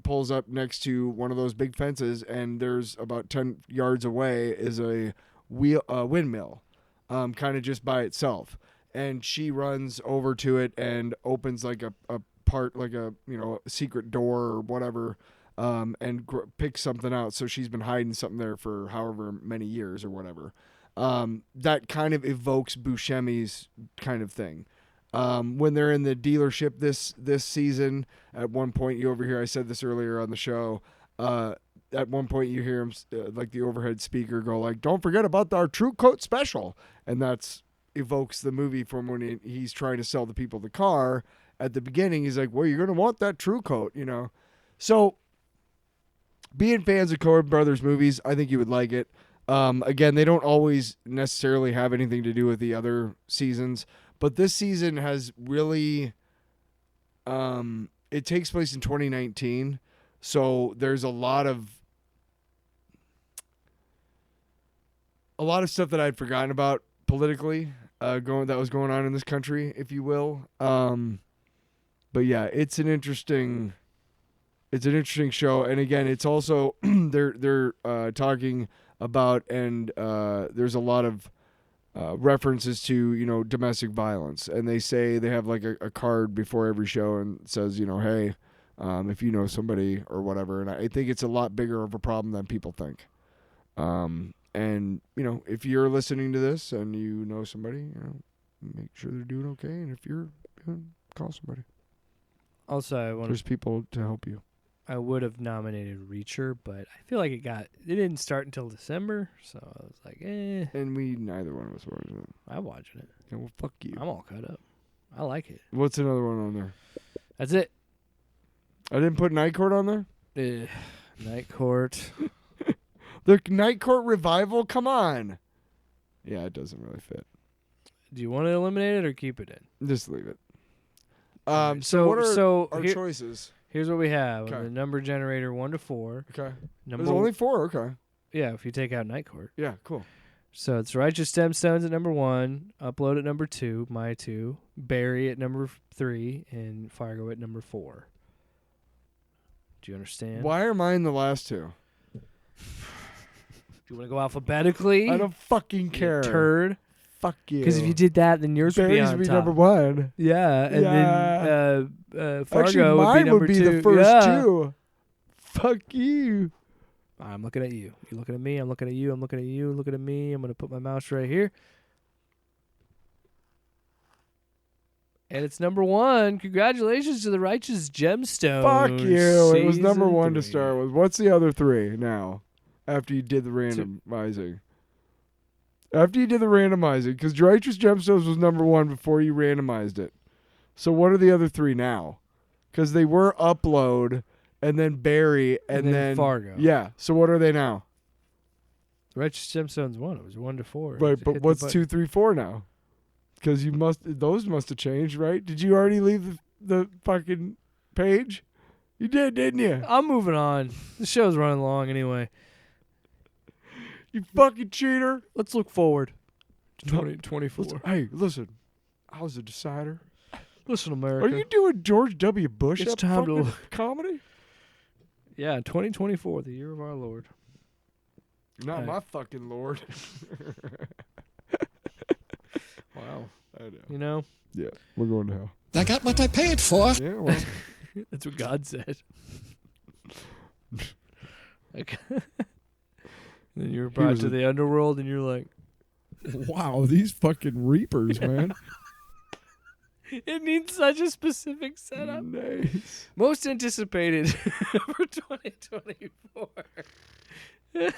pulls up next to one of those big fences, and there's about 10 yards away is a windmill, kind of just by itself. And she runs over to it and opens like a part, like a secret door or whatever, and picks something out. So she's been hiding something there for however many years or whatever. That kind of evokes Buscemi's kind of thing. When they're in the dealership this season, at one point you overhear, I said this earlier on the show, at one point you hear him like the overhead speaker go like, "Don't forget about our True Coat special," and that's evokes the movie from when he's trying to sell the people the car. At the beginning, he's like, "Well, you're gonna want that True Coat," So, being fans of Coen Brothers movies, I think you would like it. Again, they don't always necessarily have anything to do with the other seasons. But this season has really, it takes place in 2019, so there's a lot of stuff that I'd forgotten about politically that was going on in this country, if you will. But yeah, it's an interesting show, and again, it's also they're talking about, and there's a lot of references to domestic violence, and they say they have like a card before every show and says hey, if you know somebody or whatever. And I think it's a lot bigger of a problem than people think. And if you're listening to this and you know somebody, make sure they're doing okay, and if you're call somebody. Also, there's people to help you. I would have nominated Reacher, but I feel like it didn't start until December, so I was like, eh. And neither one of us watched it. I'm watching it. Yeah, well, fuck you. I'm all caught up. I like it. What's another one on there? That's it. I didn't put Night Court on there? Night Court. The Night Court revival? Come on. Yeah, it doesn't really fit. Do you want to eliminate it or keep it in? Just leave it. So what are our here, choices? Here's what we have. Okay. The number generator 1 to 4. Okay. There's only 4? Okay. Yeah, if you take out Night Court. Yeah, cool. So it's Righteous Gemstones at number 1, Upload at number 2, my 2, Barry at number 3, and Fargo at number 4. Do you understand? Why are mine the last two? Do you want to go alphabetically? I don't fucking care. You turd. Fuck you. Because if you did that, then yours would be on top. number 1. Yeah, and then Fargo Actually, would mine be number would be 2. the first Yeah. 2. Fuck you. I'm looking at you. You're looking at me. I'm looking at you. I'm looking at you. Looking at me. I'm going to put my mouse right here. And it's number 1. Congratulations to the Righteous Gemstones. Fuck you. It was number Season 1 to 3. start with. What's the other 3 now? After you did the randomizing. Because Righteous Gemstones was number 1 before you randomized it. So what are the other 3 now? Because they were Upload, and then Barry, and then Fargo. Yeah. So what are they now? Righteous Gemstones 1. It was 1 to 4. Right, Hit but the what's button. 2, 3, 4 now? Because those must have changed, right? Did you already leave the fucking page? You did, didn't you? I'm moving on. The show's running long anyway. You fucking cheater. Let's look forward to No. 2024. Hey, listen. I was a decider. Listen, America. Are you doing George W. Bush It's up time to- fucking comedy? Yeah, 2024, the year of our Lord. Not Hey. my fucking lord. Wow. I know. You know, Yeah, we're going to hell. I got what I paid for. Yeah, well, That's what God said. Okay. Then you were brought to the underworld, and you're like, wow, these fucking reapers, man. it needs such a specific setup. Nice. Most anticipated for 2024. There's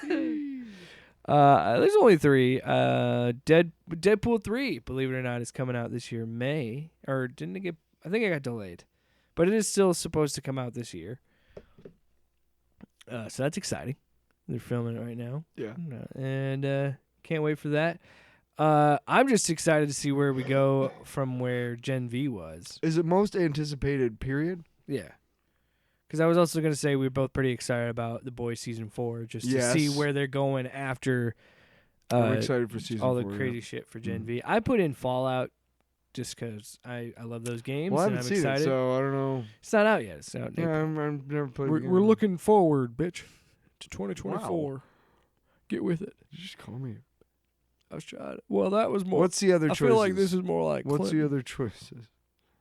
only 3. Deadpool 3, believe it or not, is coming out this year, May. Or didn't it get... I think it got delayed. But it is still supposed to come out this year. So that's exciting. They're filming it right now. Yeah. And can't wait for that. I'm just excited to see where we go from where Gen V was. Is it most anticipated period? Yeah. Because I was also going to say we're both pretty excited about The Boys Season 4, just to see where they're going after I'm excited for season all 4. the crazy shit for Gen V. I put in Fallout just because I love those games, Well, I and haven't I'm seen excited. it, so I don't know. It's not out yet. It's out. Yeah, I've never played the game. We're looking forward, bitch, to 2024. Wow. Get with it. You just call me. I was trying. Well, that was more. What's the other I choices? feel like this is more like. What's Clinton. the other choices?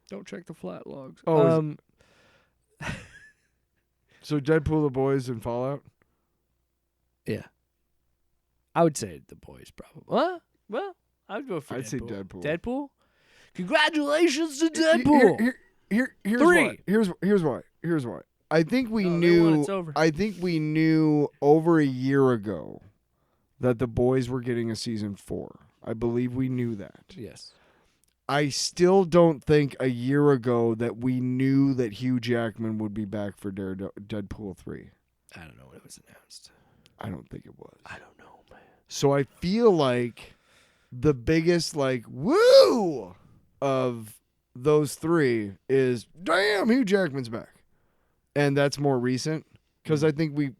Don't check the flat logs. Oh, so Deadpool, The Boys, and Fallout? Yeah. I would say The Boys, probably. Well, I'd go for I'd Deadpool. say Deadpool. Deadpool? Congratulations to Deadpool! Here's 3. why. Here's why. I think we Oh, they won, knew. it's over. I think we knew over a year ago that The Boys were getting a season 4. I believe we knew that. Yes. I still don't think a year ago that we knew that Hugh Jackman would be back for Deadpool 3. I don't know when it was announced. I don't think it was. I don't know, man. So I feel like the biggest woo of those 3 is damn Hugh Jackman's back, and that's more recent because I think we.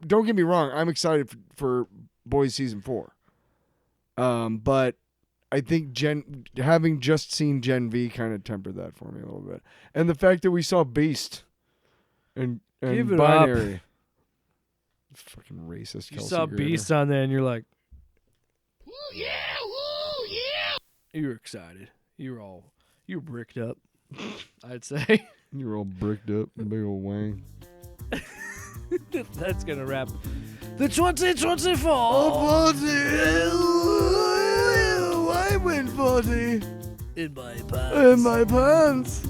Don't get me wrong, I'm excited for Boys Season 4, but I think having just seen Gen V kind of tempered that for me a little bit, and the fact that we saw Beast and Give it Binary. up. Fucking racist. You Kelsey saw Grammer. Beast on there, and you're like, "Woo yeah, woo yeah!" You were excited. You were bricked up. I'd say. You were all bricked up, big old wang. That's gonna wrap the 2024. I went 40 In my pants. in my pants.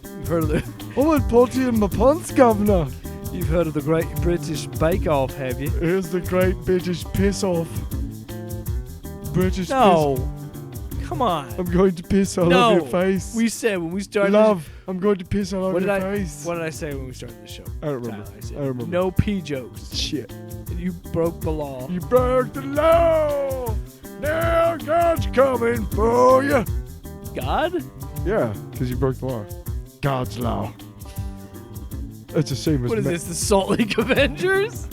You've heard of the I went 40 in my pants, governor. You've heard of the Great British Bake Off, have you? Here's the great British piss off. British No. Come on. piss. I'm going to piss all No. over your face. We said when we started. Love, I'm going to piss all over What did your I? face. What did I say when we started the show? I don't remember. Tyler, I said, I don't remember. no pee jokes. Shit. And you broke the law. You broke the law. Now God's coming for you. God? Yeah, because you broke the law. God's law. It's the same as What is this? The Salt Lake Avengers?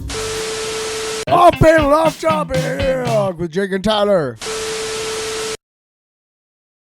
Off panel, off topic with Jake and Tyler.